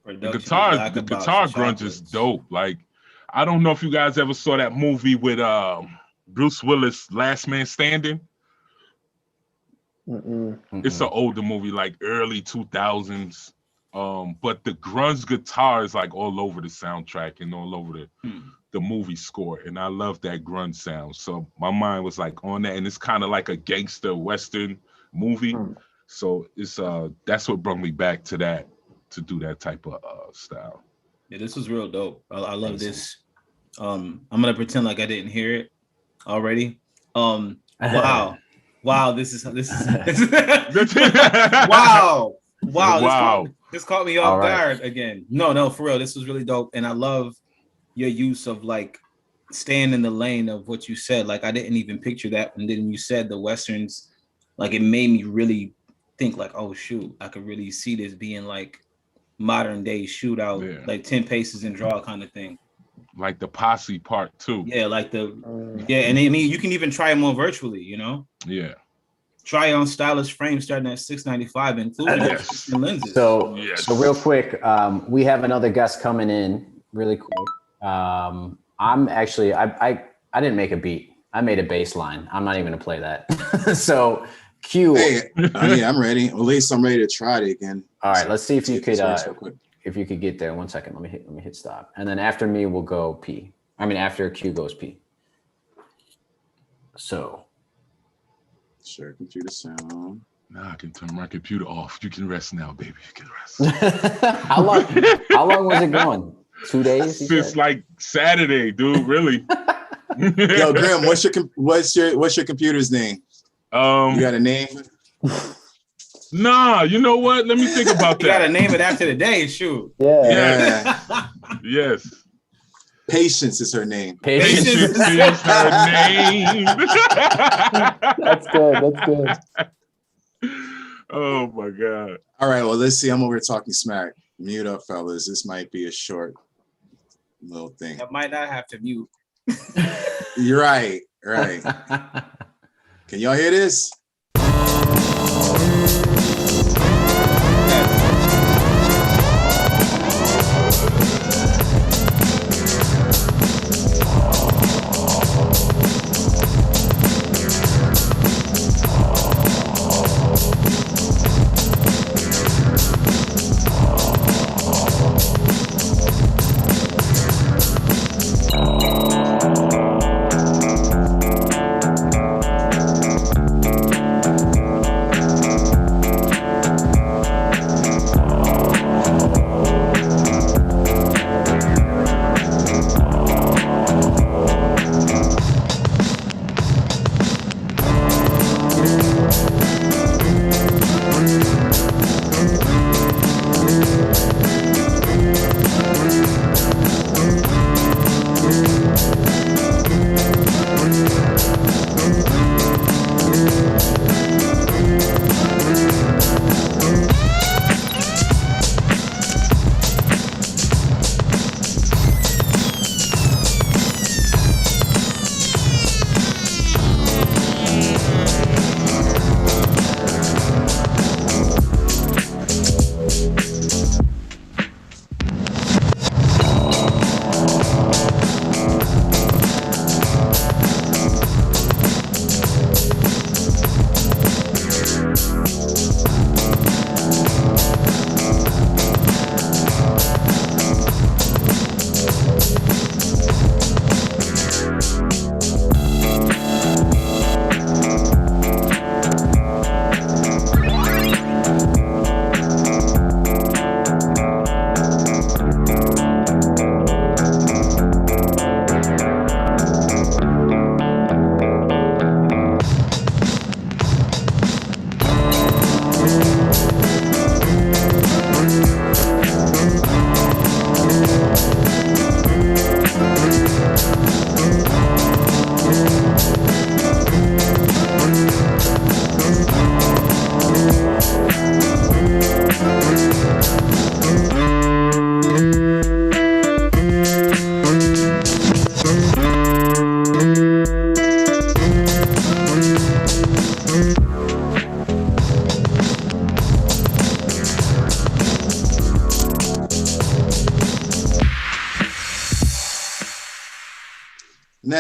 The guitar grunge is dope. Like, I don't know if you guys ever saw that movie with Bruce Willis, Last Man Standing. It's an older movie, like early 2000s. But the grunge guitar is like all over the soundtrack and all over the movie score, and I love that grunge sound. So my mind was like on that, and it's kind of like a gangster western movie. So it's that's what brought me back to that, to do that type of style. Yeah, this was real dope. I love this. I'm gonna pretend like I didn't hear it already. Wow. This is wow. This caught me off guard again. No, for real. This was really dope, and I love your use of like staying in the lane of what you said. Like, I didn't even picture that, and then you said the westerns, like it made me really think like, oh shoot, I could really see this being like modern day shootout, like 10 paces and draw kind of thing. Like the posse part too. Yeah, like and I mean you can even try them on virtually, Yeah. Try on stylish frames starting at $695, including lenses. So real quick, we have another guest coming in really quick. I'm actually, I didn't make a beat. I made a bass line. I'm not even gonna play that. So Q. Hey, yeah, I'm ready. At least I'm ready to try it again. All right, let's see if you could get there. 1 second. Let me hit stop. And then after me, we'll go P. I mean, after Q goes P. So. Share computer sound. Nah, I can turn my computer off. You can rest now, baby. You can rest. How long was it going? 2 days? Since like Saturday, dude. Really. Yo, Grim, what's your computer's name? You got a name? Nah, you know what? Let me think about that. You gotta name it after the day, shoot. Yeah. Yes. Patience is her name. Patience is her name. That's good. Oh my God. All right, well, let's see. I'm over here talking smack. Mute up, fellas. This might be a short little thing. I might not have to mute. You're right. Right. Can y'all hear this?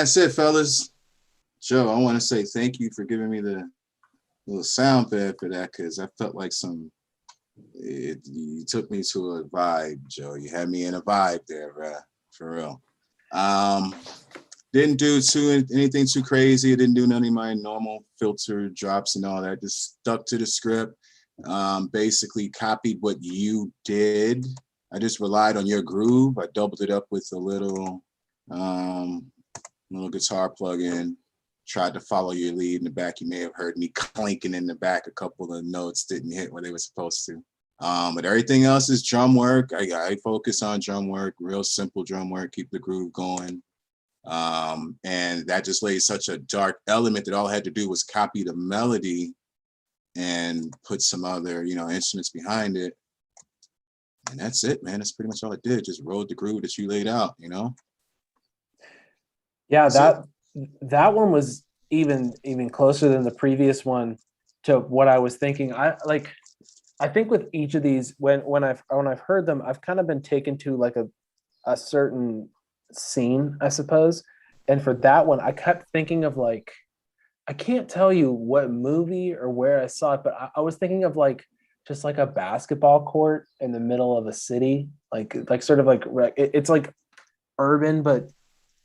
that's it, fellas. Joe, I want to say thank you for giving me the little sound bed for that, because I felt like you took me to a vibe, Joe. You had me in a vibe there, bro, for real. Didn't do anything too crazy. I didn't do none of my normal filter drops and all that. Just stuck to the script. Basically copied what you did. I just relied on your groove. I doubled it up with a little guitar plug-in. Tried to follow your lead in the back. You may have heard me clanking in the back. A couple of notes didn't hit where they were supposed to. But everything else is drum work. I focus on drum work, real simple drum work, keep the groove going. And that just laid such a dark element that all I had to do was copy the melody and put some other, instruments behind it. And that's it, man. That's pretty much all I did. Just rode the groove that you laid out, Yeah, that one was even closer than the previous one to what I was thinking. I think with each of these, when I've heard them, I've kind of been taken to like a certain scene, I suppose. And for that one, I kept thinking of like, I can't tell you what movie or where I saw it, but I was thinking of like just like a basketball court in the middle of a city, like sort of like it's like urban, but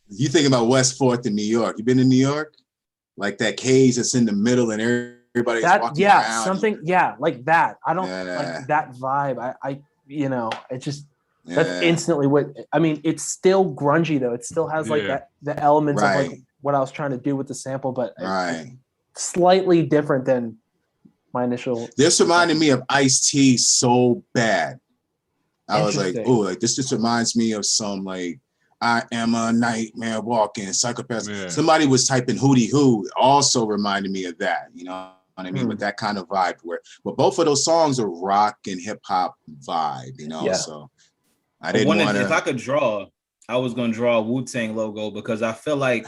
you think about West 4th in New York. You been in New York? Like that cage that's in the middle and everybody's walking around. Something, like that. I don't like that vibe. It just that's instantly what I mean. It's still grungy though. It still has like the elements of like what I was trying to do with the sample, but slightly different than my initial. This reminded me of Ice-T so bad. I was like, oh, like this just reminds me of some like I am a nightmare walking psychopath. Yeah. Somebody was typing hootie hoo, also reminded me of that, you know what I mean? But that kind of vibe but both of those songs are rock and hip hop vibe, so I didn't want to. If I could draw, I was going to draw a Wu-Tang logo because I feel like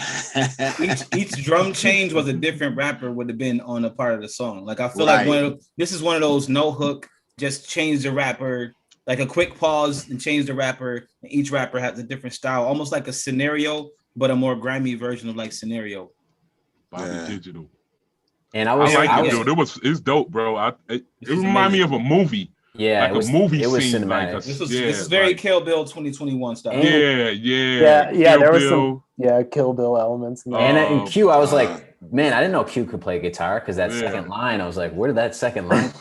each drum change was a different rapper would have been on a part of the song. Like I feel like this is one of those no hook, just change the rapper, like a quick pause and change the rapper. And each rapper has a different style, almost like a Scenario, but a more grimy version of like Scenario. Bobby Digital. And I like it, though. It's dope, bro. It reminded me of a movie. Yeah, like a movie it was scene. Cinematic. Like this is very Kill Bill 2021 style. Yeah. There was some Kill Bill elements. And in Q, I was like, man, I didn't know Q could play guitar because that second line, I was like, where did that second line?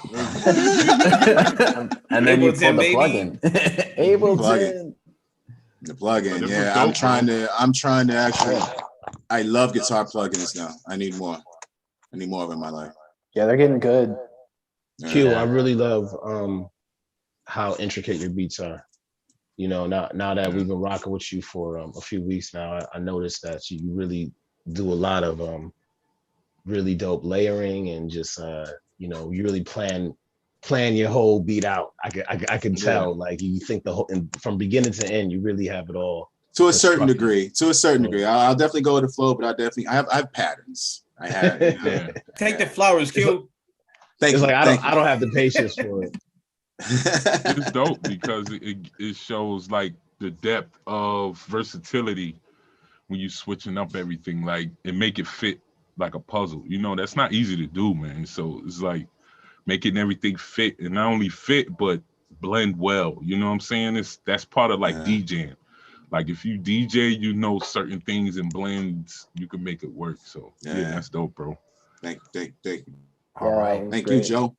And then you pulled the plug-in. Ableton. The plug-in, yeah. I'm trying to actually. I love guitar plugins now. I need more of them in my life. Yeah, they're getting good. Q, I really love how intricate your beats are. Now that we've been rocking with you for a few weeks now, I noticed that you really do a lot of really dope layering and just you really plan your whole beat out. I can tell, like you think the whole from beginning to end, you really have it all. To a certain degree. I'll definitely go with the flow, but I have patterns. I have. Take the flowers, Q. I don't have the patience for it. It's dope because it shows like the depth of versatility when you switching up everything, like and make it fit like a puzzle. That's not easy to do, man. So it's like making everything fit, and not only fit but blend well. You know what I'm saying? That's part of like DJing. Like if you DJ, certain things and blends, you can make it work. So yeah that's dope, bro. Thank you. All right. Thank you, Joe.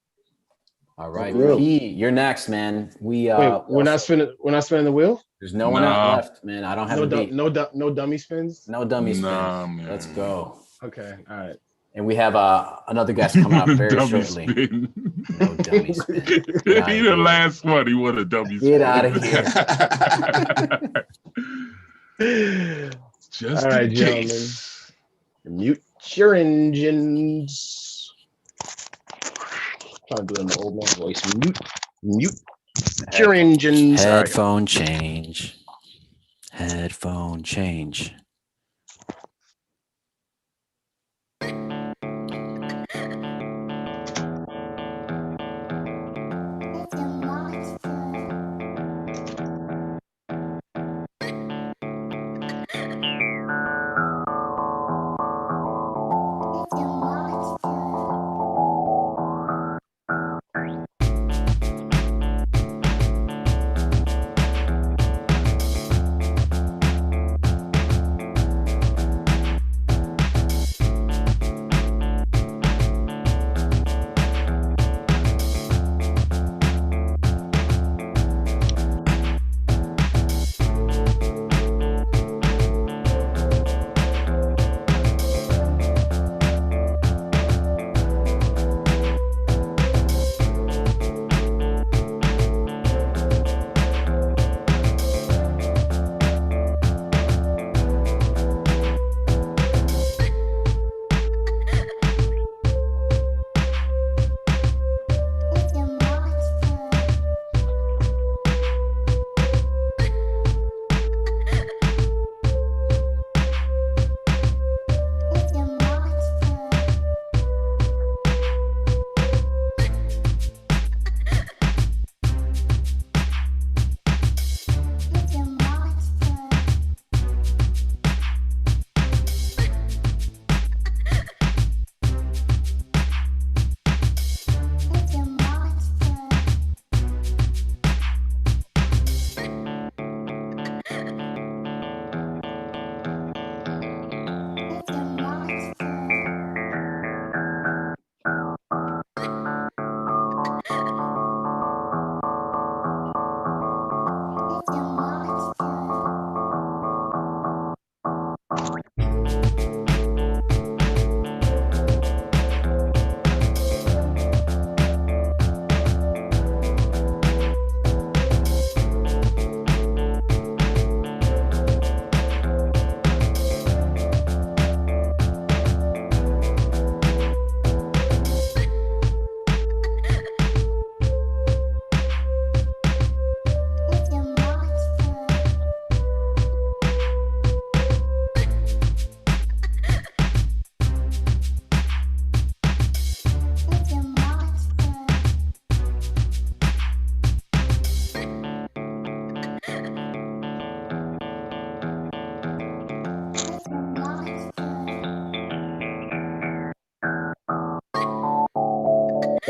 All right. P, you're next, man. We're not spinning the wheel? There's no one else left, man. I don't have a beat. No dummy spins? No dummy spins. Man. Let's go. Okay. All right. And we have another guest coming up very shortly. No dummy spin. He the last one. He want a dummy spin. Get out of here. Just all right, gentlemen. Mute your engines. Trying to do it in the old man voice. Mute your engines. Headphone change. Headphone change.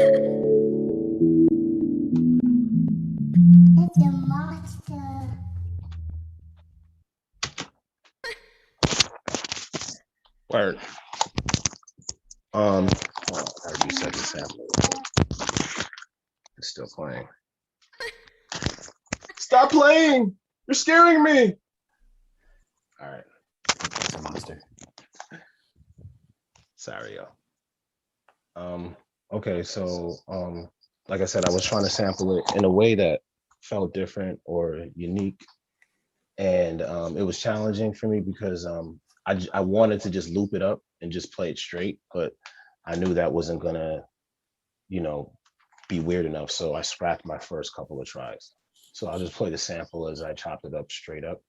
It's a monster. Word. I reset the sample. It's still playing. Stop playing! You're scaring me. All right. It's a monster. Sorry, y'all. Okay, so like I said, I was trying to sample it in a way that felt different or unique. And it was challenging for me because I wanted to just loop it up and just play it straight, but I knew that wasn't gonna, be weird enough. So I scrapped my first couple of tries. So I'll just play the sample as I chopped it up straight up.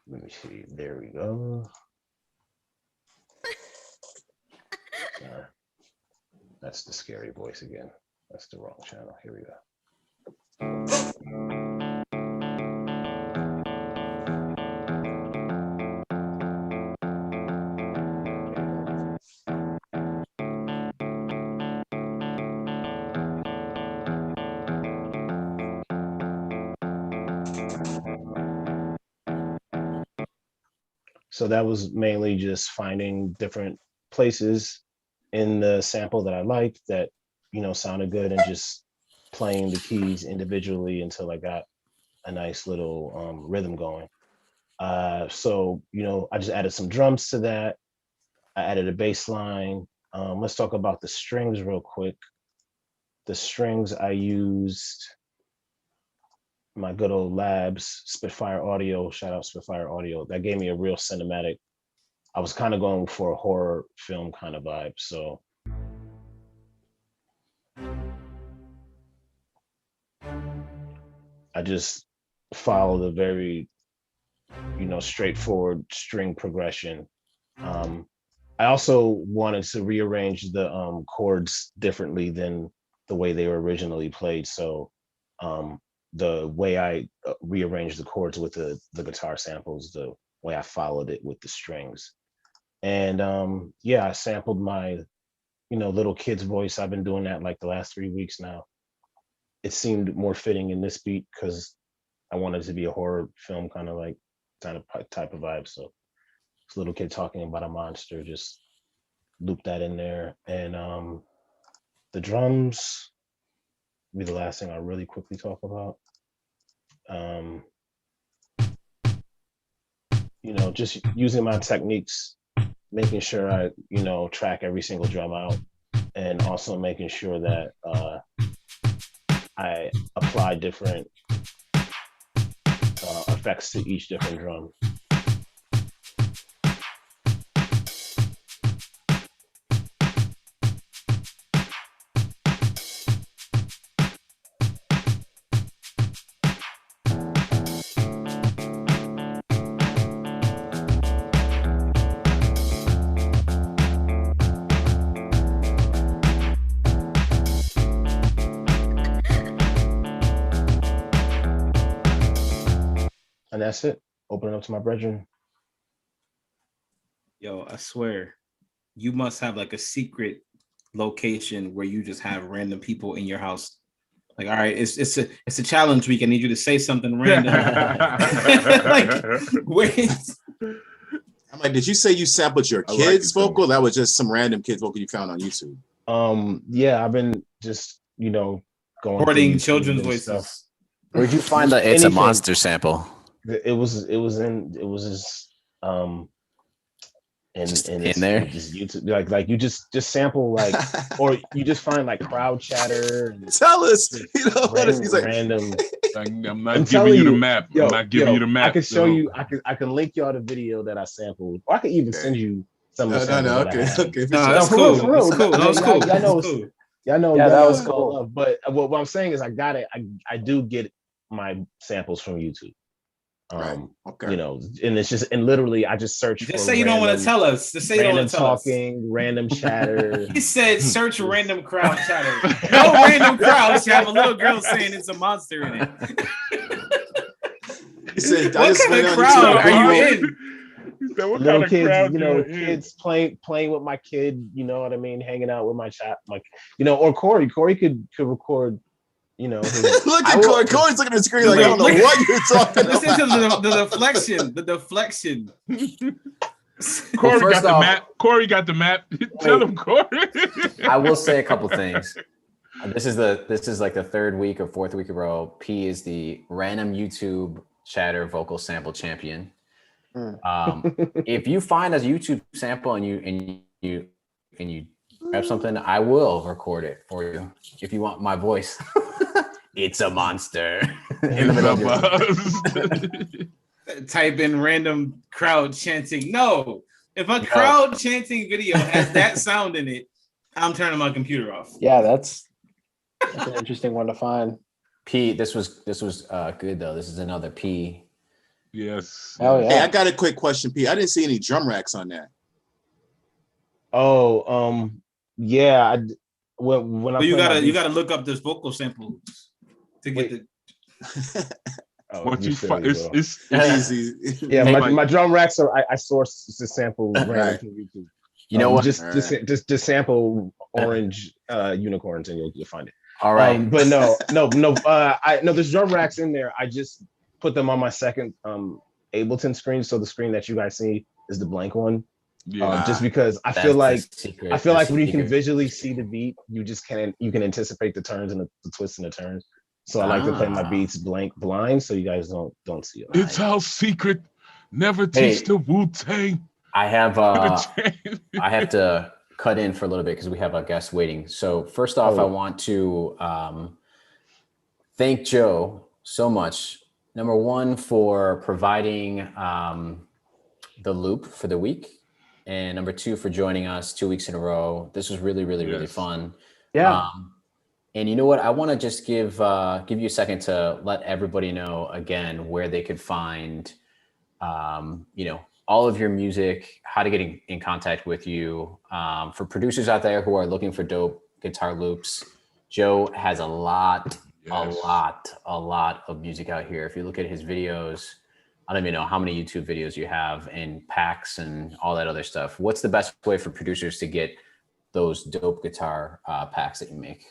Let me see. There we go. That's the scary voice again. That's the wrong channel. Here we go. So that was mainly just finding different places in the sample that I liked that, sounded good, and just playing the keys individually until I got a nice little rhythm going. So, I just added some drums to that. I added a bass line. Let's talk about the strings real quick. The strings I used my good old labs, Spitfire Audio, shout out Spitfire Audio. That gave me a real cinematic. I was kind of going for a horror film kind of vibe. So I just followed a very, straightforward string progression. I also wanted to rearrange the chords differently than the way they were originally played. So the way I rearranged the chords with the guitar samples, the way I followed it with the strings. And I sampled my, little kid's voice. I've been doing that like the last 3 weeks now. It seemed more fitting in this beat because I wanted it to be a horror film kind of type of vibe. So this little kid talking about a monster, just loop that in there. And the drums will be the last thing I'll really quickly talk about. Just using my techniques, making sure I, track every single drum out, and also making sure that I apply different effects to each different drum. And that's it. Open it up to my brethren. Yo, I swear, you must have like a secret location where you just have random people in your house. Like, all right, it's a challenge week. I need you to say something random. Like, wait. I'm like, did you say you sampled your kid's vocal? That was just some random kid's vocal you found on YouTube. Yeah, I've been just, going recording children's voices. Stuff. Where'd you find the It's a Monster sample? It was in there. Just YouTube, like you just sample like, or you just find like crowd chatter. Tell us, he's like random. I'm not giving you the map. I'm not giving you the map. I can show you. I can link y'all the video that I sampled, or I can even send you some. Okay. No, that's cool. That was cool. Y'all know. Yeah, that was cool. But what I'm saying is, I got it. I do get my samples from YouTube. And it's just, and literally I just search. Just say you don't want to tell us. Just say you don't want to tell us. Random chatter. He said search random crowd chatter. No random crowds. You have a little girl saying it's a monster in it. He said, what kind of crowd are you in? Then what little kind of kids, crowd you know, you in? kids playing with my kid, you know what I mean, hanging out with my child, like, you know, or Corey could record, you know, his, Look I at will- Corey. Corey's looking at the screen like, I don't know Look- what you're talking Listen about. to the deflection. The deflection. Corey first got the off- map. Corey got the map. Tell him, Corey. I will say a couple things. This is like the third week or fourth week in a row. P is the random YouTube chatter vocal sample champion. If you find a YouTube sample and you grab something, I will record it for you if you want my voice. It's a monster. In the middle of your- Type in random crowd chanting. No, if a crowd chanting video has that sound in it, I'm turning my computer off. Yeah, that's an interesting one to find. P, this was good though. This is another P. Yes. Oh yeah. Hey, I got a quick question, P. I didn't see any drum racks on that. oh, yeah, when I But you play my gotta beats- look up this vocal samples to get Wait. the. oh, What you silly, find? It's bro. it's Easy. Yeah, Hey, my drum racks are I source the sample random Right. from YouTube. You know what? Just sample orange unicorns and you'll find it. All right. But no. There's drum racks in there. I just put them on my second Ableton screen, so the screen that you guys see is the blank one. yeah. Just because I That's feel the like secret. when you can secret. visually see the beat, you can anticipate the turns and the twists and the turns. So I like to play my beats blind, so you guys don't see it. It's our secret. Never Hey. teach the Wu-Tang. I have to cut in for a little bit because we have a guest waiting. So first off, I want to thank Joe so much. Number one, for providing the loop for the week, and number two, for joining us 2 weeks in a row. This was really Yes. fun. Yeah. And you know what? I want to just give you a second to let everybody know again where they could find, all of your music, how to get in contact with you. For producers out there who are looking for dope guitar loops, Joe has a lot of music out here. If you look at his videos, I don't even know how many YouTube videos you have and packs and all that other stuff. What's the best way for producers to get those dope guitar packs that you make?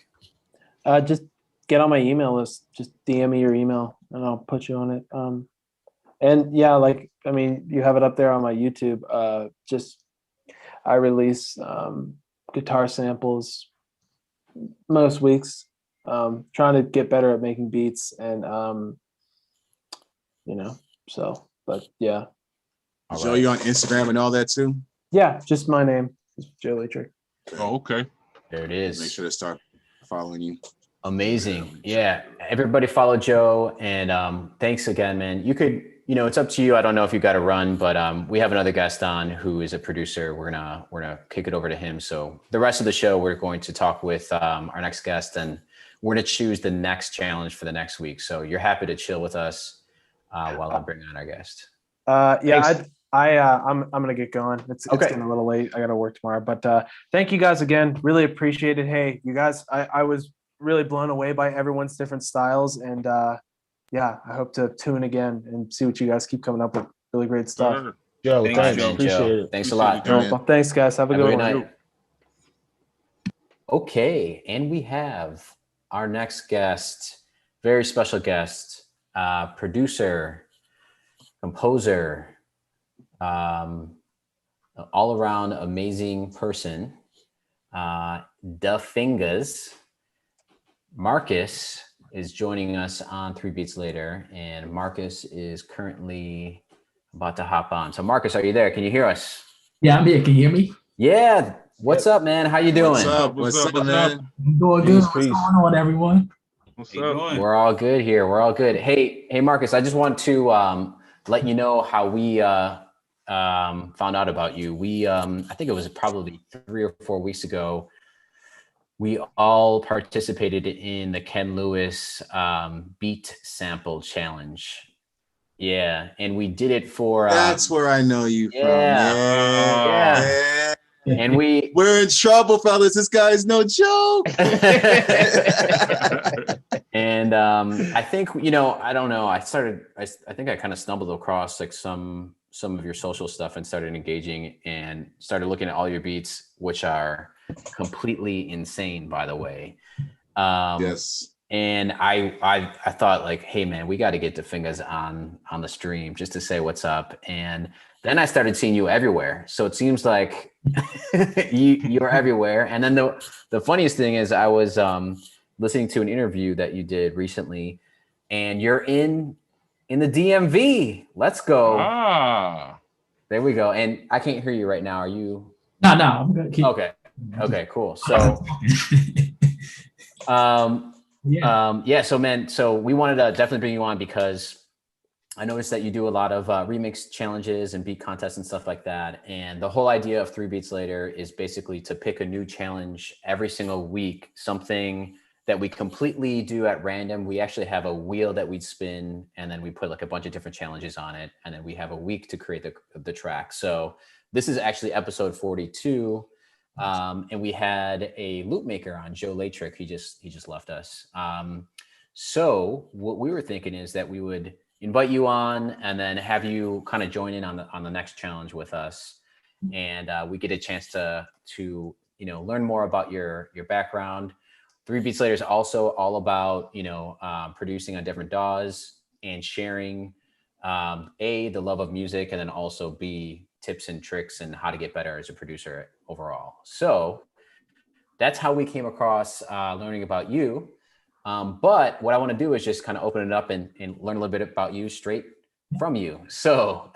Just get on my email list. Just DM me your email and I'll put you on it. And yeah, you have it up there on my YouTube. I release guitar samples most weeks. Trying to get better at making beats and but yeah. Joe, you on Instagram and all that too? Yeah, just my name. It's Joe Leytrick. Oh, okay. There it Make is. sure to start following you. Amazing. Yeah. Everybody follow Joe. And thanks again, man. You could, it's up to you. I don't know if you got to run, but we have another guest on who is a producer. We're gonna kick it over to him. So the rest of the show, we're going to talk with our next guest, and we're gonna choose the next challenge for the next week. So you're happy to chill with us while I bring on our guest. Yeah, I'm gonna get going. It's getting a little late. I gotta work tomorrow. But thank you guys again. Really appreciate it. Hey, you guys, I was really blown away by everyone's different styles, and I hope to tune again and see what you guys keep coming up with. Really great stuff. Sure. Joe, Thanks, thanks. Joe. Appreciate it. Thanks a Appreciate lot. it. Well, thanks, guys. Have a Have a good good one. night. Okay, and we have our next guest, very special guest, producer, composer, all around amazing person, Fingaz. Marcus is joining us on 3 Beats Later, and Marcus is currently about to hop on. So Marcus, are you there? Can you hear us? Yeah, I'm here. Can you hear me? Yeah. What's up, man? How you doing? What's up? What's What's up? up, What's man? I'm doing good. What's going on, everyone? What's How you up? doing? We're all good here. We're all good. Hey, Marcus, I just want to let you know how we found out about you. We, I think it was probably 3 or 4 weeks ago, we all participated in the Ken Lewis beat sample challenge. Yeah, and we did it for. That's where I know you from. Yeah. And We're in trouble, fellas. This guy's no joke. And I think, I don't know. I think I kind of stumbled across like some some of your social stuff and started engaging and started looking at all your beats, which are completely insane, by the way. Yes. And I thought like, hey man, we got to get the Fingaz on the stream just to say what's up. And then I started seeing you everywhere. So it seems like you're everywhere. And then the funniest thing is I was listening to an interview that you did recently, and you're in the DMV. Let's go. Ah. There we go. And I can't hear you right now. Are you? No, I'm gonna keep. Okay. Okay, cool. So so man, so we wanted to definitely bring you on because I noticed that you do a lot of remix challenges and beat contests and stuff like that. And the whole idea of 3 Beats Later is basically to pick a new challenge every single week, something that we completely do at random. We actually have a wheel that we'd spin, and then we put like a bunch of different challenges on it. And then we have a week to create the track. So this is actually episode 42. And we had a loop maker on, Joe Leytrick. He just left us. So what we were thinking is that we would invite you on and then have you kind of join in on the next challenge with us. And we get a chance to learn more about your background. 3 Beats Later is also all about, producing on different DAWs and sharing, A, the love of music, and then also B, tips and tricks and how to get better as a producer overall. So that's how we came across learning about you. But what I want to do is just kind of open it up and learn a little bit about you straight from you. So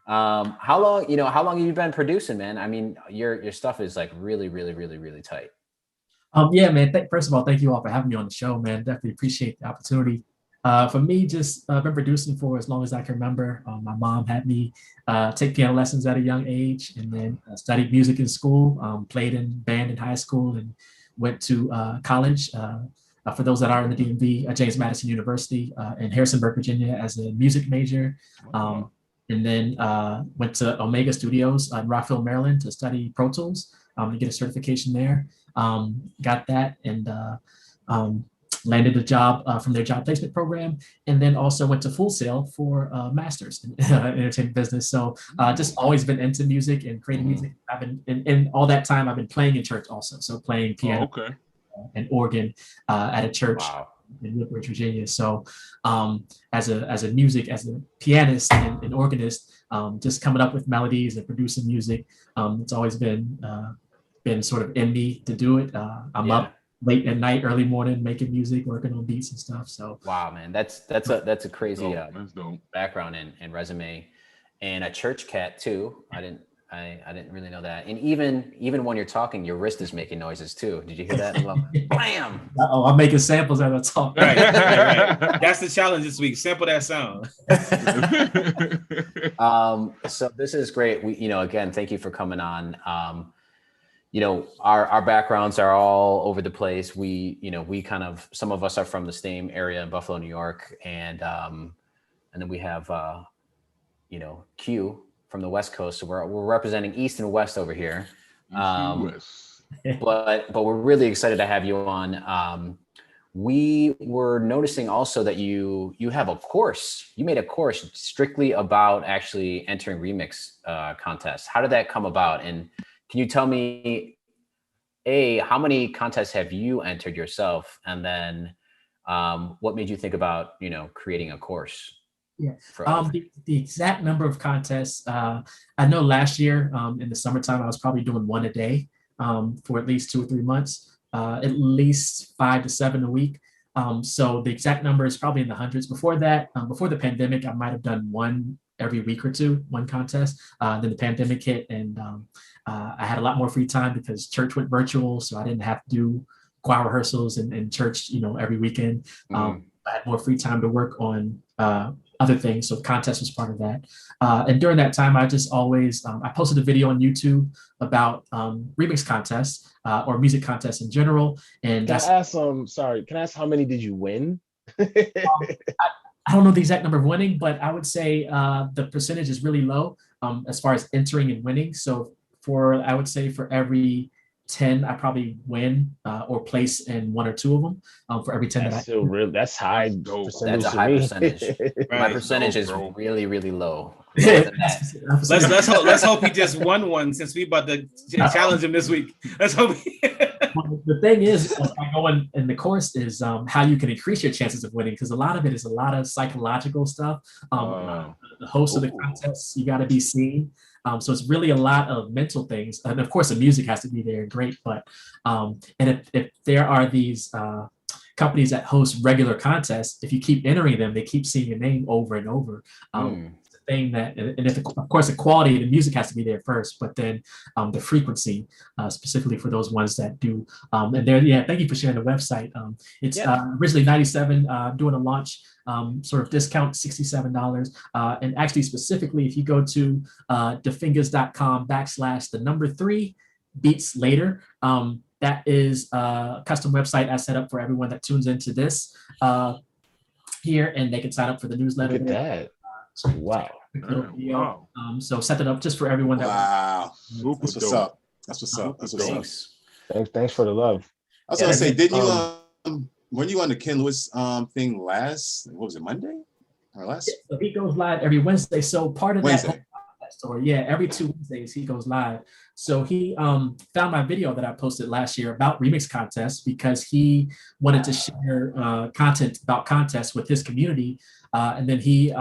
how long have you been producing, man? I mean, your stuff is like really, really, really, really tight. Yeah, man. First of all, thank you all for having me on the show, man. Definitely appreciate the opportunity. For me, just been producing for as long as I can remember. My mom had me take piano lessons at a young age, and then studied music in school, played in band in high school, and went to college. For those that are in the DMV, at James Madison University in Harrisonburg, Virginia, as a music major. And then went to Omega Studios in Rockville, Maryland, to study Pro Tools, to get a certification there. Got that, and landed a job from their job placement program, and then also went to Full Sail for master's in entertainment business. So just always been into music and creating music. I've been in all that time I've been playing in church also, so playing piano and organ at a church in Woodbridge, Virginia. So as a pianist and organist, just coming up with melodies and producing music, it's always been sort of in me to do it. I'm up late at night, early morning, making music, working on beats and stuff. So wow, man, that's a crazy background and resume, and a church cat too. I didn't really know that. And even when you're talking, your wrist is making noises too. Did you hear that? Bam! I'm making samples as I talk. Right. That's the challenge this week. Sample that sound. So this is great. We, again, thank you for coming on. Our backgrounds are all over the place. We kind of, some of us are from the same area in Buffalo, New York. And then we have, Q from the West Coast. So we're representing East and West over here. But we're really excited to have you on. We were noticing also that you have a course. You made a course strictly about actually entering remix contests. How did that come about? And can you tell me, A, how many contests have you entered yourself? And then what made you think about, creating a course? Yeah, the exact number of contests, I know last year in the summertime, I was probably doing one a day for at least 2 or 3 months, at least 5 to 7 a week. So the exact number is probably in the hundreds. Before that, before the pandemic, I might have done one every week or two, one contest. Then the pandemic hit, and I had a lot more free time because church went virtual, so I didn't have to do choir rehearsals and church, every weekend. I had more free time to work on other things, so the contest was part of that. And during that time, I just always, I posted a video on YouTube about remix contests or music contests in general. And can I ask how many did you win? I don't know the exact number of winning, but I would say the percentage is really low as far as entering and winning. So I would say for every 10, I probably win or place in 1 or 2 of them for every 10 That's that still real. That's high That's dope. percentage. That's a to high me. percentage. My Right. percentage is Bro. really, really low. I. Let's hope he just won one since we about to challenge him this week. Let's hope. The thing is, as I go in the course, is how you can increase your chances of winning, because a lot of it is a lot of psychological stuff. The host of the contest, you got to be seen. So it's really a lot of mental things, and of course, the music has to be there, great. But and if there are these companies that host regular contests, if you keep entering them, they keep seeing your name over and over. It's the thing that, and if of course the quality of the music has to be there first, but then the frequency, specifically for those ones that do. And there, yeah, thank you for sharing the website. It's originally $97, doing a launch sort of discount, $67. And actually, specifically, if you go to defingaz.com/3 beats later, that is a custom website I set up for everyone that tunes into this here, and they can sign up for the newsletter. Look at that. Wow. Wow. So set that up just for everyone. Wow. Super That's what's dope. up. That's what's up. That's what's up. Thanks for the love. I was gonna say, didn't you weren't you on the Ken Lewis thing last? What was it, Monday or last? So he goes live every Wednesday. So part of Wednesday. that story, yeah, every 2 Wednesdays he goes live. So he found my video that I posted last year about remix contests because he wanted to share content about contests with his community, and then he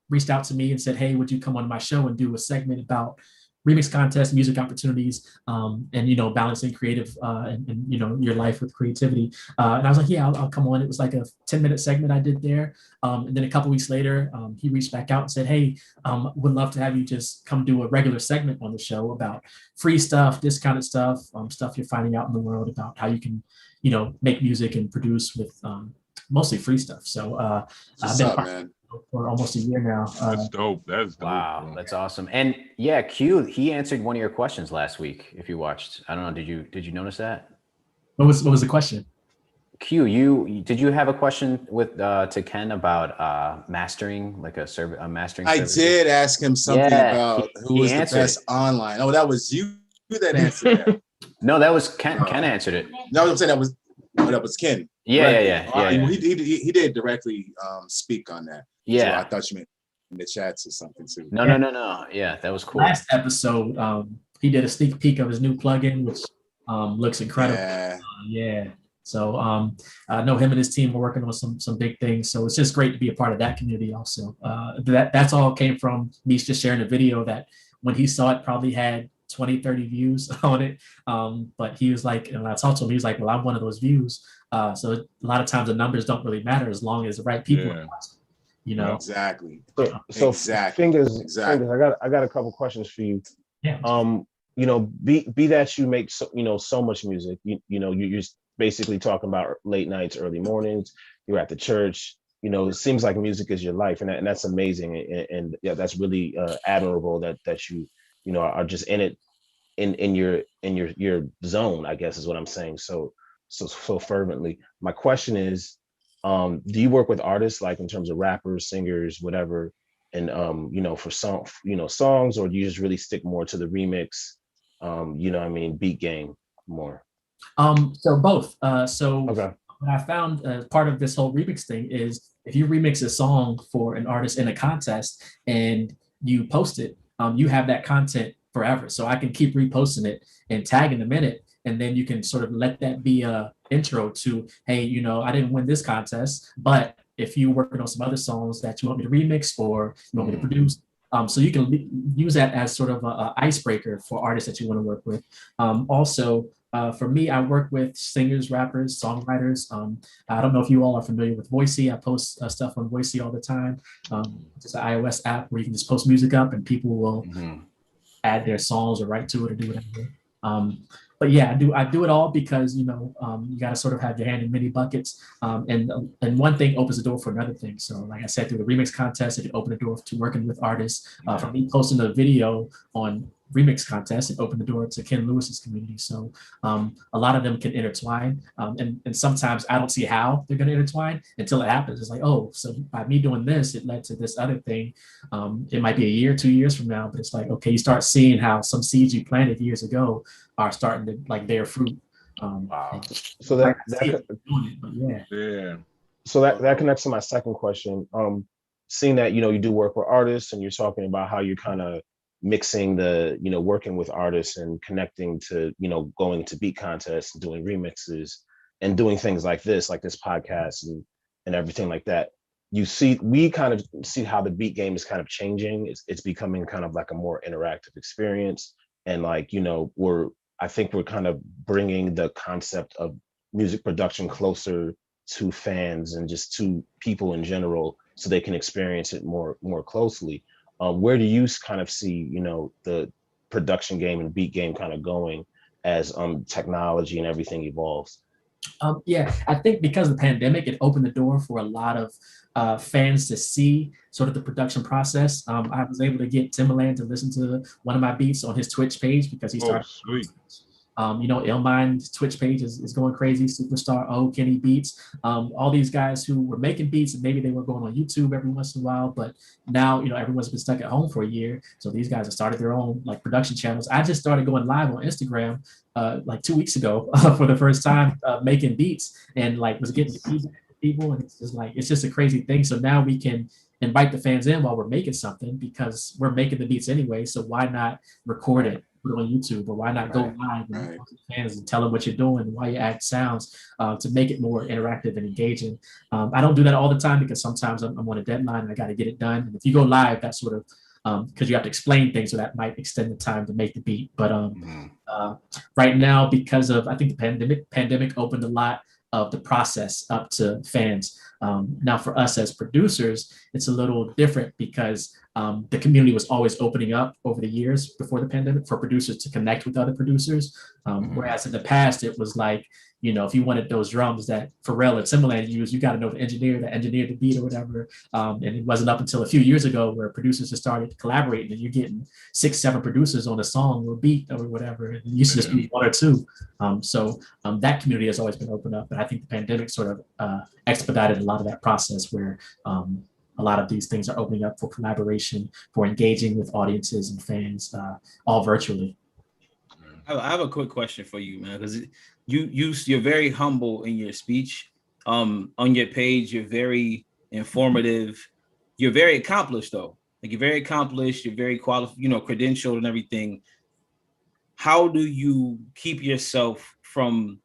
reached out to me and said, "Hey, would you come on my show and do a segment about remix contests, music opportunities, and balancing creative and your life with creativity?" And I was like, "Yeah, I'll come on." It was like a 10-minute segment I did there, and then a couple weeks later, he reached back out and said, "Hey, would love to have you just come do a regular segment on the show about free stuff, discounted stuff, stuff you're finding out in the world about how you can, make music and produce with mostly free stuff." So I've been man? For almost a year now. That's dope. That's dope. Wow, Bro. that's awesome. And yeah, Q, he answered one of your questions last week. If you watched, I don't know, did you notice that? What was the question? Q, did you have a question with to Ken about mastering, like a mastering? I service? did ask him something about who he was the answered best online. Oh, that was you that answered that. No, that was Ken. Ken answered it. No, I'm saying that was Ken. Yeah. He did directly speak on that. Yeah. So I thought you meant in the chats or something too. No. Yeah, that was cool. Last episode, he did a sneak peek of his new plugin, which looks incredible. Yeah. So I know him and his team are working on some big things. So it's just great to be a part of that community also. That's all came from me just sharing a video that when he saw it probably had 20, 30 views on it. But he was like, and when I talked to him, he was like, "Well, I'm one of those views." So a lot of times the numbers don't really matter as long as the right people are watching. Exactly. So exactly. Fingaz, I got a couple questions for you. Yeah. Be that you make so much music, you're basically talking about late nights, early mornings, you're at the church, it seems like music is your life, and that's amazing, and yeah, that's really admirable that you are just in it in your zone, I guess is what I'm saying, so fervently. My question is, do you work with artists, like in terms of rappers, singers, whatever, and for songs, or do you just really stick more to the remix, beat game more? So both. Okay. What I found part of this whole remix thing is if you remix a song for an artist in a contest and you post it, you have that content forever. So I can keep reposting it and tagging them in it, and then you can sort of let that be a intro to, hey, I didn't win this contest, but if you're working on some other songs that you want me to remix or you want me to produce, so you can use that as sort of an icebreaker for artists that you want to work with. Also, for me, I work with singers, rappers, songwriters. I don't know if you all are familiar with Voicey. I post stuff on Voicey all the time. It's an iOS app where you can just post music up and people will add their songs or write to it or do whatever. But yeah, I do it all because you got to sort of have your hand in many buckets, and one thing opens the door for another thing. So like I said, through the remix contest, it can open the door to working with artists. For me, posting a video on remix contest and opened the door to Ken Lewis's community. So a lot of them can intertwine. And sometimes I don't see how they're going to intertwine until it happens. It's like, oh, so by me doing this, it led to this other thing. It might be a year, 2 years from now, but it's like, okay, you start seeing how some seeds you planted years ago are starting to like bear fruit. Wow. So Yeah. So that connects to my second question. Seeing that, you know, you do work with artists and you're talking about how you're kind of mixing the, you know, working with artists and connecting to, you know, going to beat contests and doing remixes and doing things like this podcast and everything like that. We kind of see how the beat game is kind of changing. It's becoming kind of like a more interactive experience. And like, you know, I think we're kind of bringing the concept of music production closer to fans and just to people in general, so they can experience it more closely. Where do you kind of see, you know, the production game and beat game kind of going as technology and everything evolves? Yeah, I think because of the pandemic, it opened the door for a lot of fans to see sort of the production process. I was able to get Timberland to listen to one of my beats on his Twitch page because he started. Sweet. You know, Illmind's Twitch page is going crazy. Superstar O, Kenny Beats, all these guys who were making beats and maybe they were going on YouTube every once in a while, but now, you know, everyone's been stuck at home for a year. So these guys have started their own like production channels. I just started going live on Instagram like 2 weeks ago for the first time, making beats and like was getting feedback from people. And it's just a crazy thing. So now we can invite the fans in while we're making something because we're making the beats anyway. So why not record it? Put it on YouTube, or why not go live and talk to fans and tell them what you're doing, why you add sounds to make it more interactive and engaging. I don't do that all the time because sometimes I'm on a deadline and I got to get it done. And if you go live, that's sort of because you have to explain things, so that might extend the time to make the beat. But right now, because of I think the pandemic opened a lot of the process up to fans. Now for us as producers, it's a little different because the community was always opening up over the years before the pandemic for producers to connect with other producers. Whereas in the past, it was like, you know, if you wanted those drums that Pharrell and Timberland used, you got to know the engineer that engineered the beat or whatever. And it wasn't up until a few years ago where producers just started collaborating and you're getting 6-7 producers on a song or beat or whatever. And it used to just be 1 or 2. So that community has always been opened up. But I think the pandemic sort of expedited a lot of that process where a lot of these things are opening up for collaboration, for engaging with audiences and fans, all virtually. I have a quick question for you, man, because you're very humble in your speech. On your page, you're very informative. You're very accomplished, though. Like you're very accomplished. You're very qualified, you know, credentialed and everything. How do you keep yourself from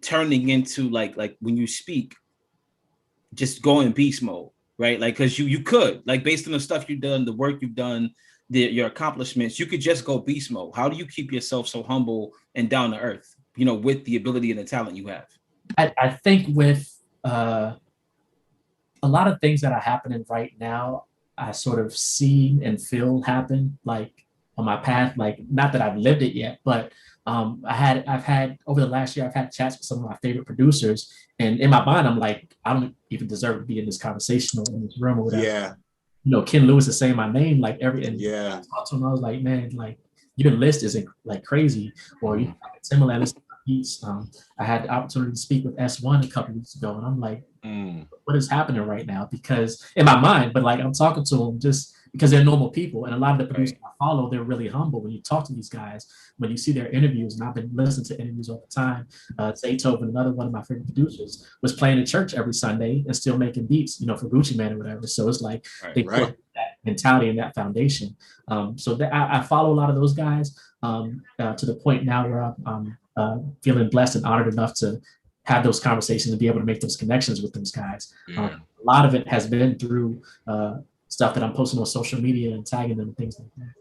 turning into like when you speak, just going beast mode, right? Like, because you could, like, based on the stuff you've done, the work you've done, your accomplishments, you could just go beast mode. How do you keep yourself so humble and down to earth, you know, with the ability and the talent you have? I think with a lot of things that are happening right now, I sort of see and feel happen like on my path, like not that I've lived it yet, but I've had over the last year, I've had chats with some of my favorite producers, and in my mind, I'm like, I don't even deserve to be in this conversation or in this room or whatever. Yeah. You know, Ken Lewis is saying my name like and yeah. I talked to him, I was like, man, like your list is like crazy, or you Timberland list beats. I had the opportunity to speak with S1 a couple weeks ago, and I'm like, what is happening right now? Because in my mind, but like I'm talking to them just because they're normal people, and a lot of the producers I follow, they're really humble. When you talk to these guys, when you see their interviews, and I've been listening to interviews all the time. Zaytoven, another one of my favorite producers, was playing in church every Sunday and still making beats, you know, for Gucci Mane or whatever. So it's like they put that mentality and that foundation. So I follow a lot of those guys to the point now where I'm feeling blessed and honored enough to have those conversations and be able to make those connections with those guys. A lot of it has been through stuff that I'm posting on social media and tagging them and things like that.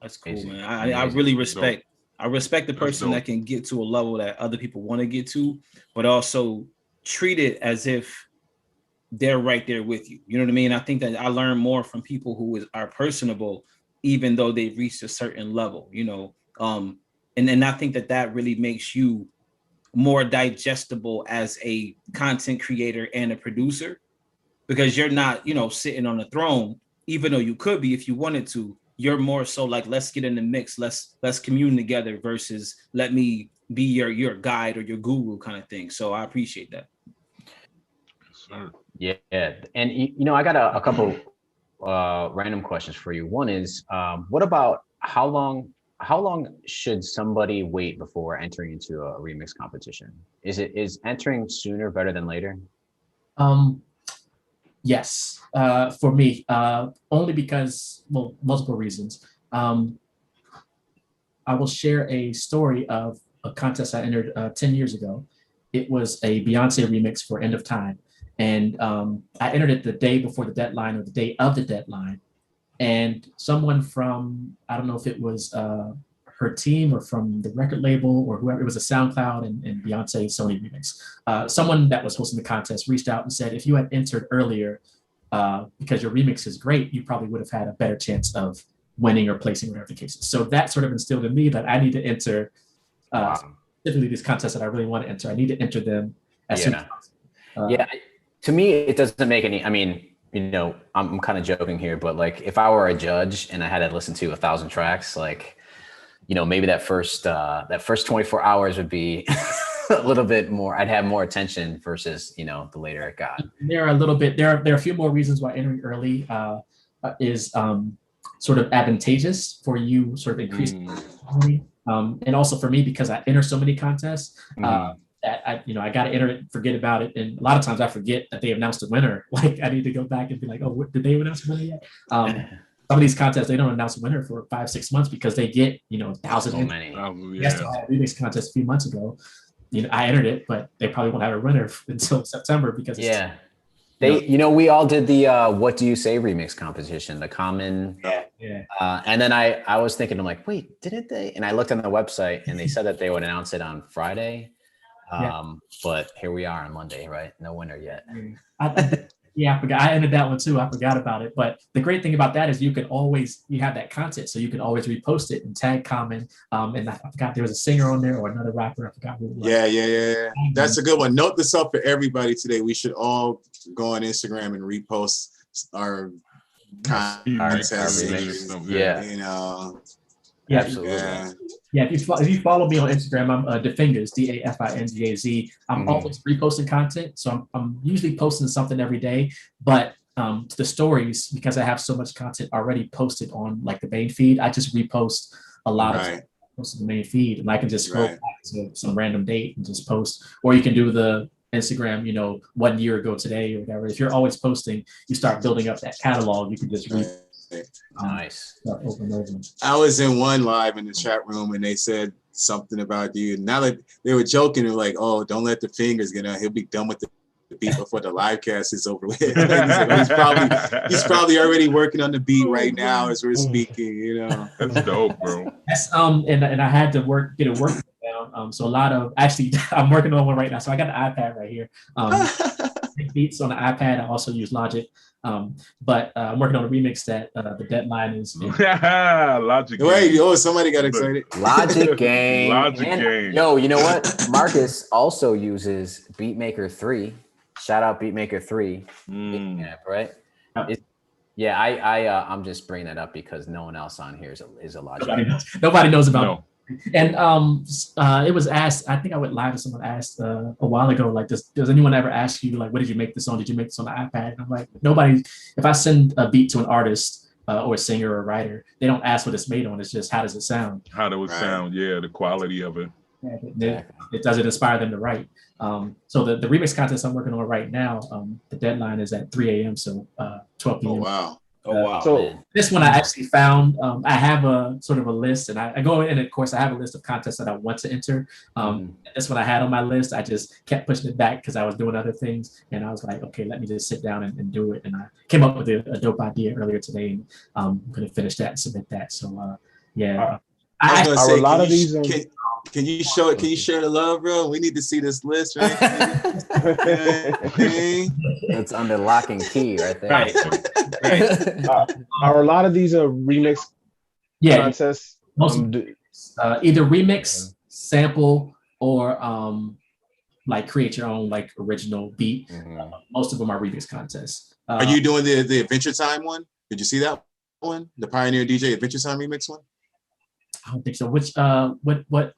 That's cool, man. I really respect. I respect the person that can get to a level that other people want to get to, but also treat it as if they're right there with you. You know what I mean? I think that I learn more from people who are personable, even though they've reached a certain level, you know? And then I think that really makes you more digestible as a content creator and a producer, because you're not, you know, sitting on a throne, even though you could be if you wanted to. you're more so like, let's get in the mix, let's commune together versus let me be your guide or your guru kind of thing. So I appreciate that. Sir. Yeah, and I got a couple random questions for you. One is, what about how long should somebody wait before entering into a remix competition? Is entering sooner better than later? Yes, for me, only because, well, multiple reasons. I will share a story of a contest I entered 10 years ago. It was a Beyonce remix for End of Time. And I entered it the day before the deadline or the day of the deadline. And someone from, I don't know if it was her team or from the record label or whoever, it was a SoundCloud and Beyonce Sony remix. Someone that was hosting the contest reached out and said, if you had entered earlier, because your remix is great, you probably would have had a better chance of winning or placing, whatever the case is. So that sort of instilled in me that I need to enter, specifically these contests that I really want to enter. I need to enter them as soon as possible. To me, it doesn't make any, I mean, I'm kind of joking here, but like if I were a judge and I had to listen to 1,000 tracks, like, maybe that first 24 hours would be a little bit more, I'd have more attention versus, the later it got. There are a few more reasons why entering early is sort of advantageous for you, sort of increasing and also for me, because I enter so many contests, that I got to enter it, forget about it. And a lot of times I forget that they announced a winner. Like I need to go back and be like, oh, did they announce a winner yet? Some of these contests, they don't announce a winner for 5-6 months because they get, 1,000. So many. Yes, remix contest a few months ago. I entered it, but they probably won't have a winner until September because it's we all did the What Do You Say remix competition, the Common. And then I was thinking, I'm like, wait, didn't they? And I looked on the website and they said that they would announce it on Friday. But here we are on Monday, right? No winner yet. I forgot. I entered that one too. I forgot about it. But the great thing about that is you have that content, so you can always repost it and tag Common. And I forgot there was a singer on there or another rapper. I forgot who it was. Yeah. That's a good one. Note this up for everybody today. We should all go on Instagram and repost our content. Absolutely. Yeah, if you follow me on Instagram, I'm Fingaz, Dafingaz. I'm always reposting content, so I'm usually posting something every day. But the stories, because I have so much content already posted on like the main feed, I just repost a lot of posts to the main feed, and I can just scroll back to some random date and just post. Or you can do the Instagram, 1 year ago today or whatever. If you're always posting, you start building up that catalog. You can just nice. I was in one live in the chat room and they said something about you. Now that they were joking, they're like, "Oh, don't let the Fingaz get on. He'll be done with the beat before the live cast is over with." he's probably already working on the beat right now as we're speaking. That's dope, bro. That's and I had to get it working down. So a lot of I'm working on one right now. So I got an iPad right here. Beats on the iPad. I also use Logic. But I'm working on a remix that the deadline is. Logic. Wait, somebody got excited. Logic Gang. Gang. Yo, you know what? Marcus also uses Beatmaker 3. Shout out Beatmaker 3. App, right? I'm just bringing that up because no one else on here is a Logic. Nobody knows about it. And it was asked, I think I went live and someone asked a while ago, like, does anyone ever ask you, like, what did you make this on? Did you make this on the iPad? And I'm like, nobody. If I send a beat to an artist or a singer or a writer, they don't ask what it's made on. It's just, how does it sound? How does it sound? Yeah, the quality of it. It does it inspire them to write. So the remix contest I'm working on right now, the deadline is at 3 a.m. So 12 p.m. Oh, wow. So this one I actually found, I have a sort of a list, and I go in, and of course I have a list of contests that I want to enter. This one I had on my list. I just kept pushing it back because I was doing other things, and I was like, okay, let me just sit down and do it. And I came up with a dope idea earlier today, and I'm going to finish that and submit that. So yeah. I was gonna say, a lot of these. Can you show it? Can you share the love, bro? We need to see this list, right? It's under lock and key, right there. Right. Are a lot of these remix contests? Either remix, sample, or like create your own like original beat. Most of them are remix contests. Are you doing the Adventure Time one? Did you see that one, the Pioneer DJ Adventure Time remix one? I don't think so. Which what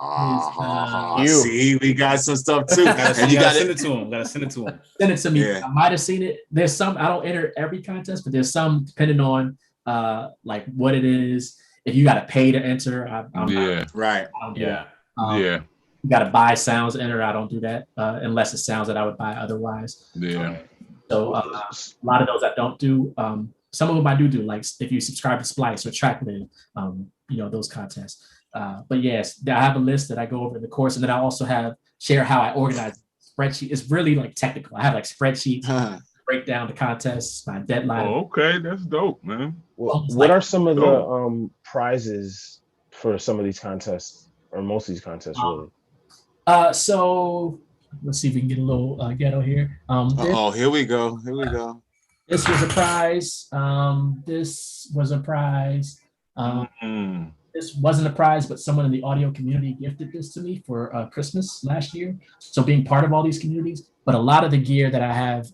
is See, we got some stuff too. And you gotta send it to him. Gotta send it to him. Send it to me. Yeah. I might have seen it. There's some, I don't enter every contest, but there's some depending on like what it is. If you gotta pay to enter, Right. I don't do Yeah. that. You gotta buy sounds to enter. I don't do that unless it's sounds that I would buy otherwise. Yeah. So a lot of those I don't do. Some of them I do, like if you subscribe to Splice or Trackman, those contests. But yes, I have a list that I go over in the course, and then I also share how I organize spreadsheet. It's really like technical. I have like spreadsheets, break down the contests, my deadline. Oh, okay, that's dope, man. Well, what are some of the prizes for some of these contests, or most of these contests, really? So let's see if we can get a little ghetto here. Here we go. This was a prize. This was a prize. This wasn't a prize, but someone in the audio community gifted this to me for Christmas last year. So being part of all these communities, but a lot of the gear that I have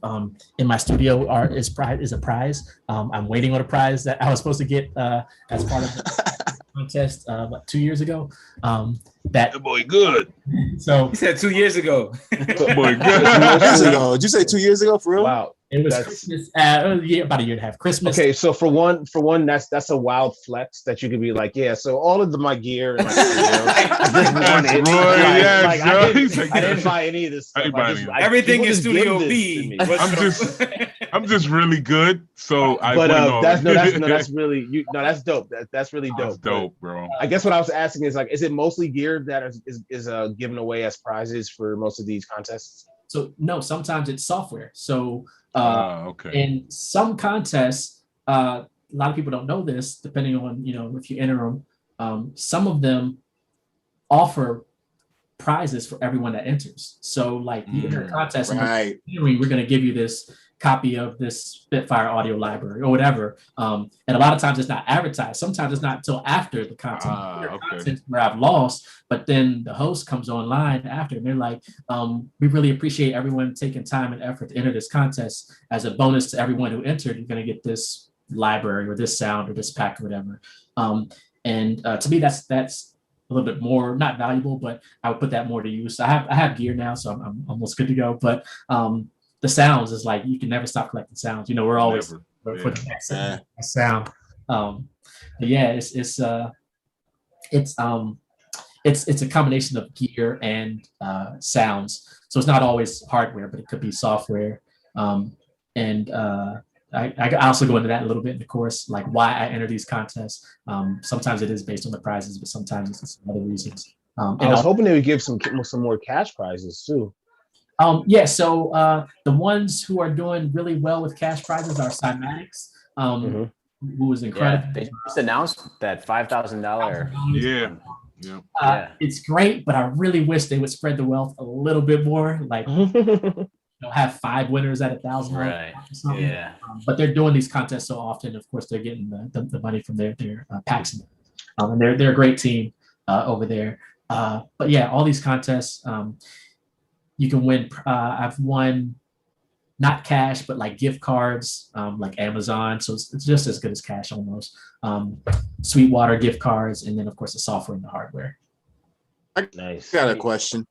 in my studio is a prize. I'm waiting on a prize that I was supposed to get as part of the contest 2 years ago. That boy good. So he said 2 years ago. Boy good. 2 years ago. Did you say 2 years ago for real? Wow. It was Christmas, about a year and a half. Christmas. Okay, so for one, that's a wild flex that you could be like, yeah. So all of my gear, and my I didn't buy any of this stuff. Everything is Studio B. I'm just really good. So that's really that's dope. That's really dope. That's dope, bro. I guess what I was asking is like, is it mostly gear that is given away as prizes for most of these contests? So no, sometimes it's software. So okay. In some contests, a lot of people don't know this, depending on, if you enter them, some of them offer prizes for everyone that enters. So like you enter a contest, right. We're going to give you this copy of this Spitfire audio library or whatever. And a lot of times it's not advertised. Sometimes it's not until after the content. Content where I've lost, but then the host comes online after and they're like, we really appreciate everyone taking time and effort to enter this contest. As a bonus to everyone who entered, you're going to get this library or this sound or this pack or whatever. And to me, that's a little bit more, not valuable, but I would put that more to use. I have gear now, so I'm almost good to go. But the sounds is like you can never stop collecting sounds. We're always for the next sound. But yeah, it's a combination of gear and sounds. So it's not always hardware, but it could be software. And I also go into that a little bit in the course, like why I enter these contests. Sometimes it is based on the prizes, but sometimes it's some other reasons. I was hoping they would give some more cash prizes too. So the ones who are doing really well with cash prizes are Cymatics, who is incredible. Yeah, they just announced that $5,000. Yeah. It's great, but I really wish they would spread the wealth a little bit more. Like, have 5 winners at $1,000. Right. Or something. Yeah. But they're doing these contests so often. Of course, they're getting the money from their packs, and they're a great team over there. But yeah, all these contests. You can win. I've won not cash, but like gift cards, like Amazon. So it's just as good as cash almost. Sweetwater gift cards, and then of course the software and the hardware. Nice. I got a question.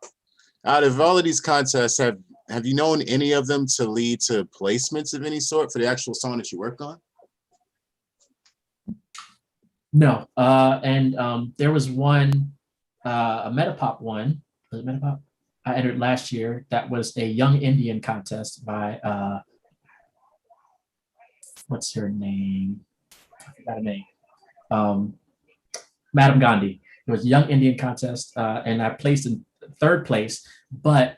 Out of all of these contests, have you known any of them to lead to placements of any sort for the actual song that you worked on? No. And there was one, a Metapop one. Was it Metapop? I entered last year. That was a Young Indian contest by what's her name? I forgot her name. Madam Gandhi. It was a Young Indian contest, and I placed in 3rd place, but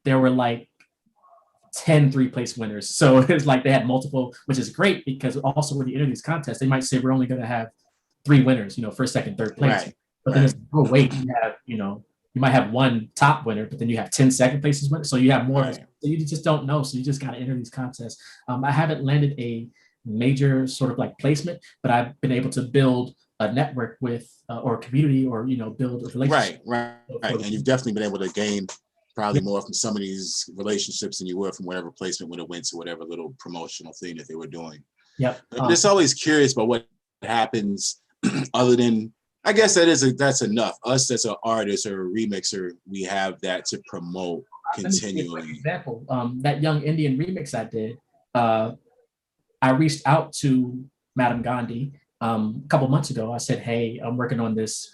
there were like 10 3-place winners. So it's like they had multiple, which is great because also when you enter these contests, they might say we're only going to have 3 winners, 1st, 2nd, 3rd place. Right. But then it's, oh wait, you have, you might have 1 top winner, but then you have 10 second places winners. So you have more. Right. So you just don't know. So you just got to enter these contests. I haven't landed a major sort of like placement, but I've been able to build a network with or a community or, build a relationship. Right. And you've definitely been able to gain probably more from some of these relationships than you were from whatever placement would have went to whatever little promotional thing that they were doing. Yep. I'm just always curious about what happens other than, I guess that's enough. Us as an artist or a remixer, we have that to promote continually. For example, that Young Indian remix I did, I reached out to Madam Gandhi a couple months ago. I said, hey, I'm working on this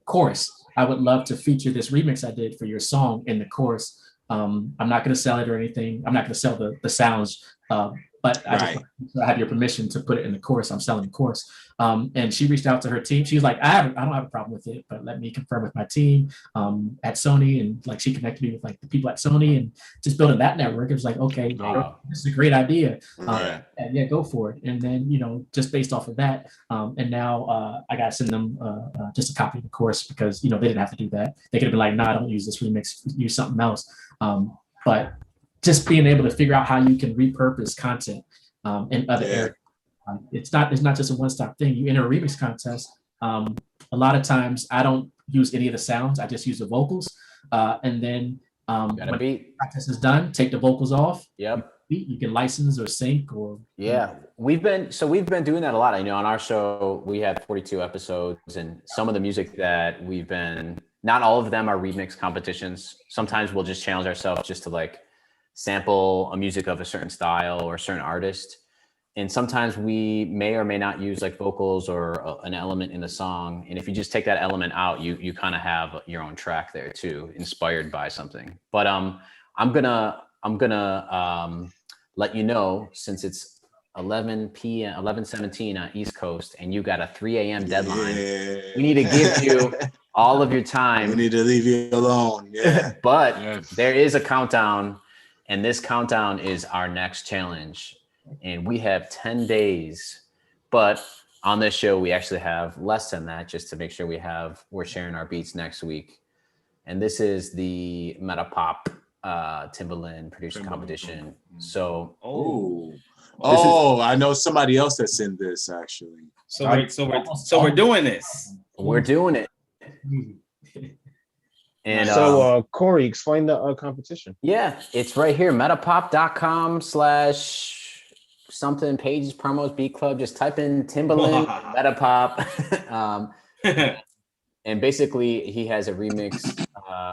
chorus. I would love to feature this remix I did for your song in the chorus. I'm not going to sell it or anything. I'm not going to sell the sounds, but I have your permission to put it in the chorus. I'm selling the chorus. And she reached out to her team. She was like, I don't have a problem with it, but let me confirm with my team at Sony. And like, she connected me with like the people at Sony and just building that network. It was like, okay, this is a great idea. And yeah, go for it. And then, you know, just based off of that. And now I got to send them just a copy of the course because, you know, they didn't have to do that. They could have been like, nah, don't use this remix, use something else. But just being able to figure out how you can repurpose content in other areas. It's not just a one-stop thing. You enter a remix contest. A lot of times I don't use any of the sounds. I just use the vocals. And then when the contest is done, take the vocals off. Yep. You can license or sync or. Yeah, we've been doing that a lot. You know, on our show, we have 42 episodes, and some of the music that we've been, not all of them are remix competitions. Sometimes we'll just challenge ourselves just to like sample a music of a certain style or a certain artist. And sometimes we may or may not use like vocals or an element in the song. And if you just take that element out, you kind of have your own track there too, inspired by something. But I'm gonna let you know, since it's 11:17 on East Coast and you got a 3 a.m. deadline, we need to give you all of your time. We need to leave you alone. Yeah. But there is a countdown, and this countdown is our next challenge. And we have 10 days, but on this show, we actually have less than that just to make sure we're sharing our beats next week. And this is the Metapop Timberland producer competition. So, I know somebody else that's in this actually. So we're doing this. We're doing it. And so Corey, explain the competition. Yeah, it's right here, metapop.com/something pages, promos, beat club. Just type in Timberland, Metapop. And basically he has a remix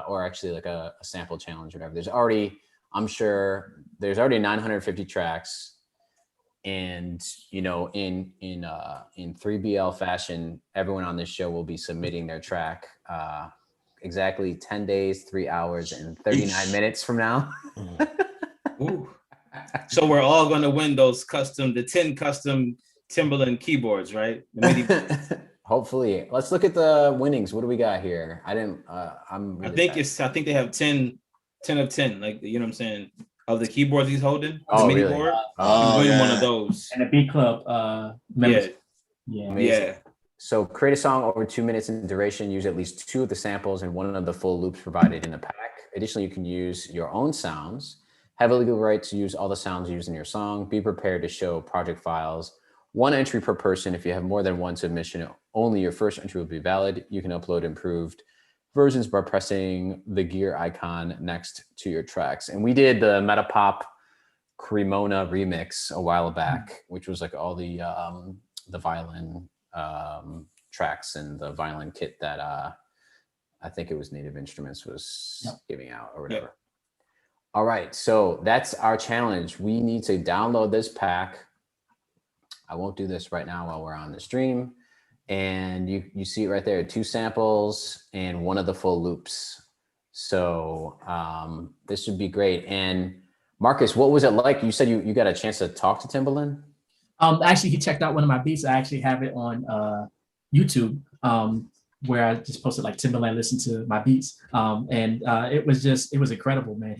or actually like a sample challenge or whatever. I'm sure there's already 950 tracks. And, you know, in 3BL fashion, everyone on this show will be submitting their track exactly 10 days, 3 hours, and 39 minutes from now. Ooh. So we're all going to win the 10 custom Timberland keyboards, right? Hopefully. Let's look at the winnings. What do we got here? I think they have 10 of 10, like, you know what I'm saying, of the keyboards he's holding. Oh, the mini really? board. Yeah. One of those. And a beat club members. Yeah. So create a song over 2 minutes in duration. Use at least 2 of the samples and 1 of the full loops provided in the pack. Additionally, you can use your own sounds. Have a legal right to use all the sounds used in your song. Be prepared to show project files. 1 entry per person. If you have more than 1 submission, only your first entry will be valid. You can upload improved versions by pressing the gear icon next to your tracks. And we did the Metapop Cremona remix a while back, which was like all the violin tracks and the violin kit that I think it was Native Instruments was giving out or whatever. All right, so that's our challenge. We need to download this pack. I won't do this right now while we're on the stream. And you see it right there, 2 samples and 1 of the full loops. So this should be great. And Marcus, what was it like? You said you got a chance to talk to Timberland? Actually, he checked out one of my beats. I actually have it on YouTube where I just posted like Timberland, listen to my beats. And it was incredible, man.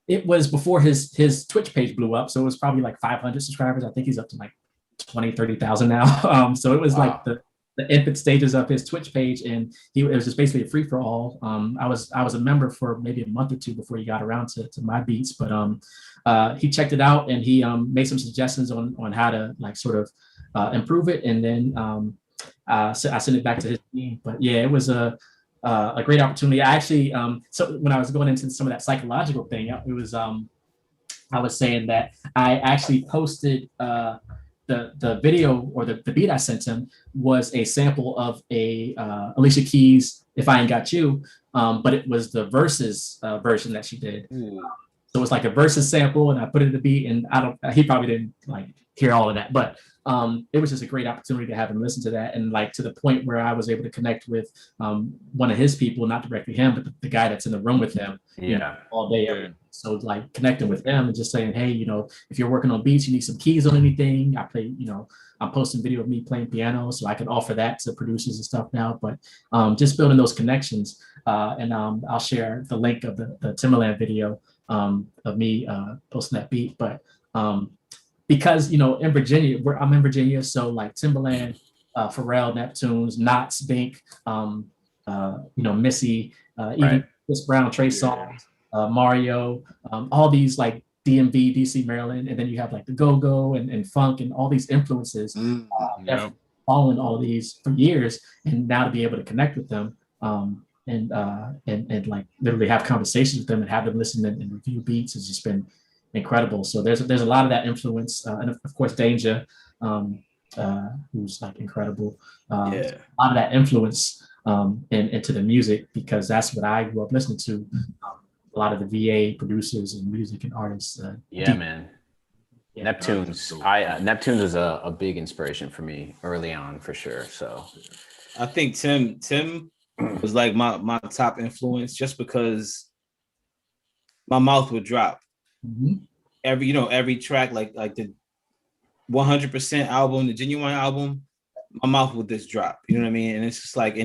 It was before his Twitch page blew up. So it was probably like 500 subscribers. I think he's up to like 30,000 now. So it was like the infant stages of his Twitch page, and it was just basically a free for all. I was a member for maybe a month or 2 before he got around to my beats, but he checked it out and he made some suggestions on how to like sort of improve it, and then I sent it back to his team. But yeah, it was a great opportunity. I actually so when I was going into some of that psychological thing, it was I I was saying that I actually posted the video or the beat I sent him was a sample of a Alicia Keys "If I Ain't Got You," but it was the verses version that she did. So it's like a verses sample, and I put it in the beat, and he probably didn't like hear all of that, but it was just a great opportunity to have him listen to that, and like to the point where I was able to connect with one of his people, not directly him, but the guy that's in the room with him, all day. Yeah. So like connecting with him and just saying, hey, if you're working on beats, you need some keys on anything. I play, I'm posting video of me playing piano, so I can offer that to producers and stuff now. But just building those connections, and I'll share the link of the Timberland video of me posting that beat, but. Because in Virginia, I'm in Virginia, so like Timberland, Pharrell, Neptunes, Knots, Bink, Missy, even Chris Brown, Trey Songz, Mario, all these like DMV, DC, Maryland, and then you have like the Go-Go and funk and all these influences. Following all of these for years, and now to be able to connect with them and like literally have conversations with them and have them listen and review beats has just been incredible. So there's a lot of that influence, and of course Danger, who's like incredible. A lot of that influence into the music, because that's what I grew up listening to. A lot of the VA producers and music and artists. Man. Neptunes. Neptunes was a big inspiration for me early on, for sure. So I think Tim was like my top influence, just because my mouth would drop. Every track, like the 100% album, the Genuine album, my mouth would just drop. You know what I mean? And it's just like,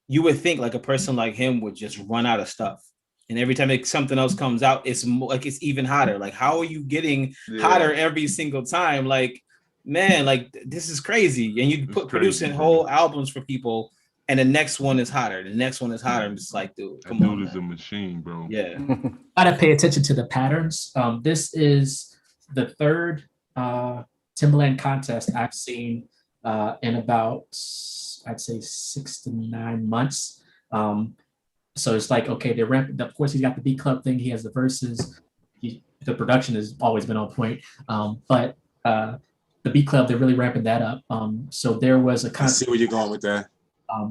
you would think like a person like him would just run out of stuff. And every time something else comes out, it's more, like it's even hotter. Like, how are you getting hotter every single time? Like, man, like this is crazy. And you producing whole albums for people, and the next one is hotter. The next one is hotter. I'm just like, dude, come on. Dude is a machine, bro. Yeah. Gotta pay attention to the patterns. This is the third Timberland contest I've seen in about, I'd say 6 to 9 months. So it's like, okay, they're ramping. Of course, he's got the beat club thing. He has the verses. The production has always been on point. But the beat club, they're really ramping that up. So there was a contest. I see where you're going with that.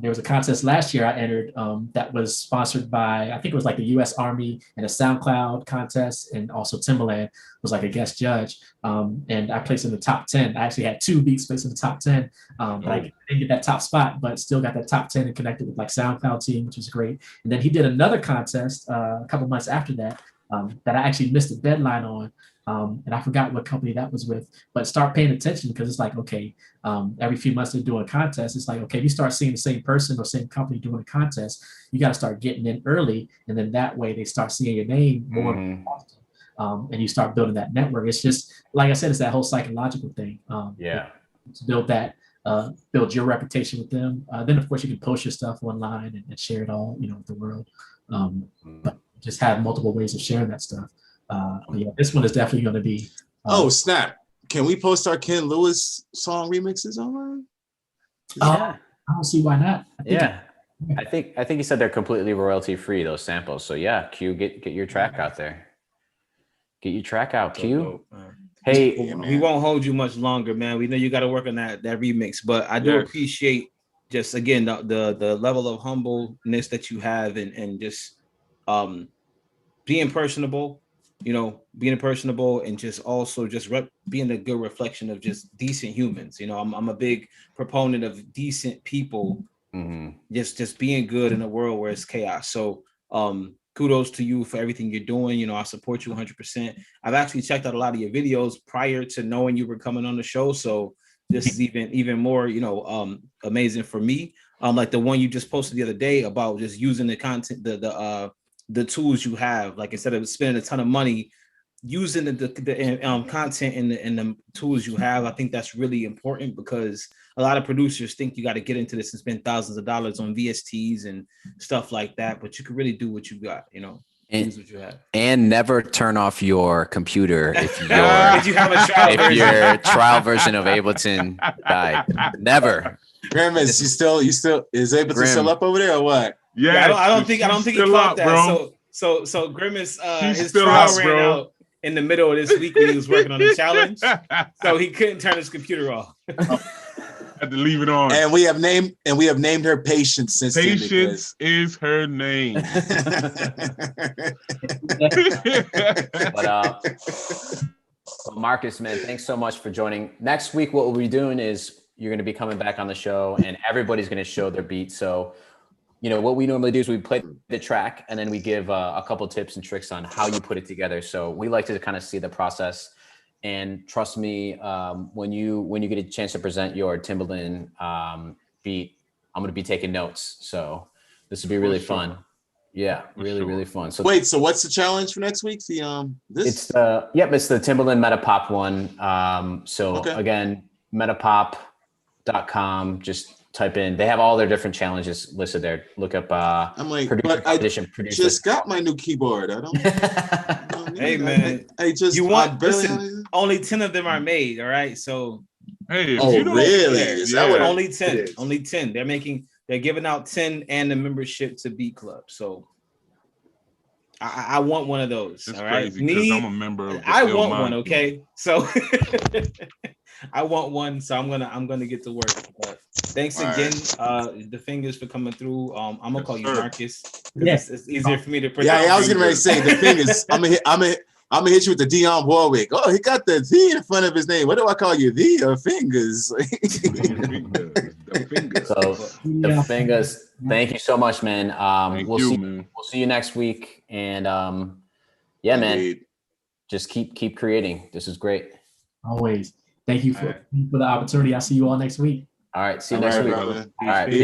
There was a contest last year I entered that was sponsored by, I think it was like the U.S. Army and a SoundCloud contest, and also Timberland was like a guest judge. And I placed in the top 10. I actually had 2 beats placed in the top 10. But I didn't get that top spot, but still got that top 10 and connected with like SoundCloud team, which was great. And then he did another contest a couple months after that that I actually missed the deadline on. And I forgot what company that was with, but start paying attention, because it's like, okay, every few months they're doing a contest. It's like, okay, if you start seeing the same person or same company doing a contest, you got to start getting in early. And then that way they start seeing your name more often. And you start building that network. It's just, like I said, it's that whole psychological thing. To build that, build your reputation with them. Then of course you can post your stuff online and share it all, with the world. But just have multiple ways of sharing that stuff. This one is definitely going to be. Oh snap! Can we post our Ken Lewis song remixes online? I don't see why not. I think he said they're completely royalty free, those samples. So yeah, Q, get your track out there. Get your track out, Q. Hey, we won't hold you much longer, man. We know you got to work on that remix, but I do appreciate just again the level of humbleness that you have, and just being personable. Being personable, and just also just being a good reflection of just decent humans. I'm a big proponent of decent people, just being good in a world where it's chaos. So kudos to you for everything you're doing. I support you 100%. I've actually checked out a lot of your videos prior to knowing you were coming on the show. So this is even more, amazing for me. Like the one you just posted the other day about just using the content, the tools you have, like instead of spending a ton of money, using the content and the tools you have. I think that's really important, because a lot of producers think you got to get into this and spend thousands of dollars on VSTs and stuff like that, but you can really do what you got, use what you have. And never turn off your computer if you have a trial version. Your trial version of Ableton died. Never. Grimace, you still is Ableton still up over there or what? Yeah, I don't think he caught that. Bro. So Grimace, his trial ran out, in the middle of this week when he was working on the challenge, so he couldn't turn his computer off. Had to leave it on. And we have named her Patience since then. Patience is her name. But Marcus, man, thanks so much for joining. Next week, what we'll be doing is you're going to be coming back on the show, and everybody's going to show their beat. So, what we normally do is we play the track, and then we give a couple tips and tricks on how you put it together. So we like to kind of see the process. And trust me, when you get a chance to present your Timberland beat, I'm going to be taking notes. So this will be really fun. Yeah, really fun. So wait, so what's the challenge for next week? It's the Timberland Metapop one. Again, metapop.com. Just type in. They have all their different challenges listed there. Look up. I'm like, but I just got my new keyboard. I don't. Hey man, only 10 of them are made. All right, so. Hey, really? Is that what? Only 10. Only 10. They're giving out 10 and the membership to Beat Club. So I want one of those. It's all right. Crazy, I'm a member of I want one, okay? So I want one, so I'm gonna get to work. Thanks again, the Fingaz, for coming through. I'm gonna call you Marcus. Yes, it's easier for me to pronounce. Yeah, I was gonna say the Fingaz. I'm gonna hit you with the Dionne Warwick. Oh, he got the V in front of his name. What do I call you, V or Fingaz? The Fingaz. Thank you so much, man. We'll see you next week. And man, just keep creating. This is great. Always. Thank you for the opportunity. I'll see you all next week. All right. See you next week. Brother. All right. Peace.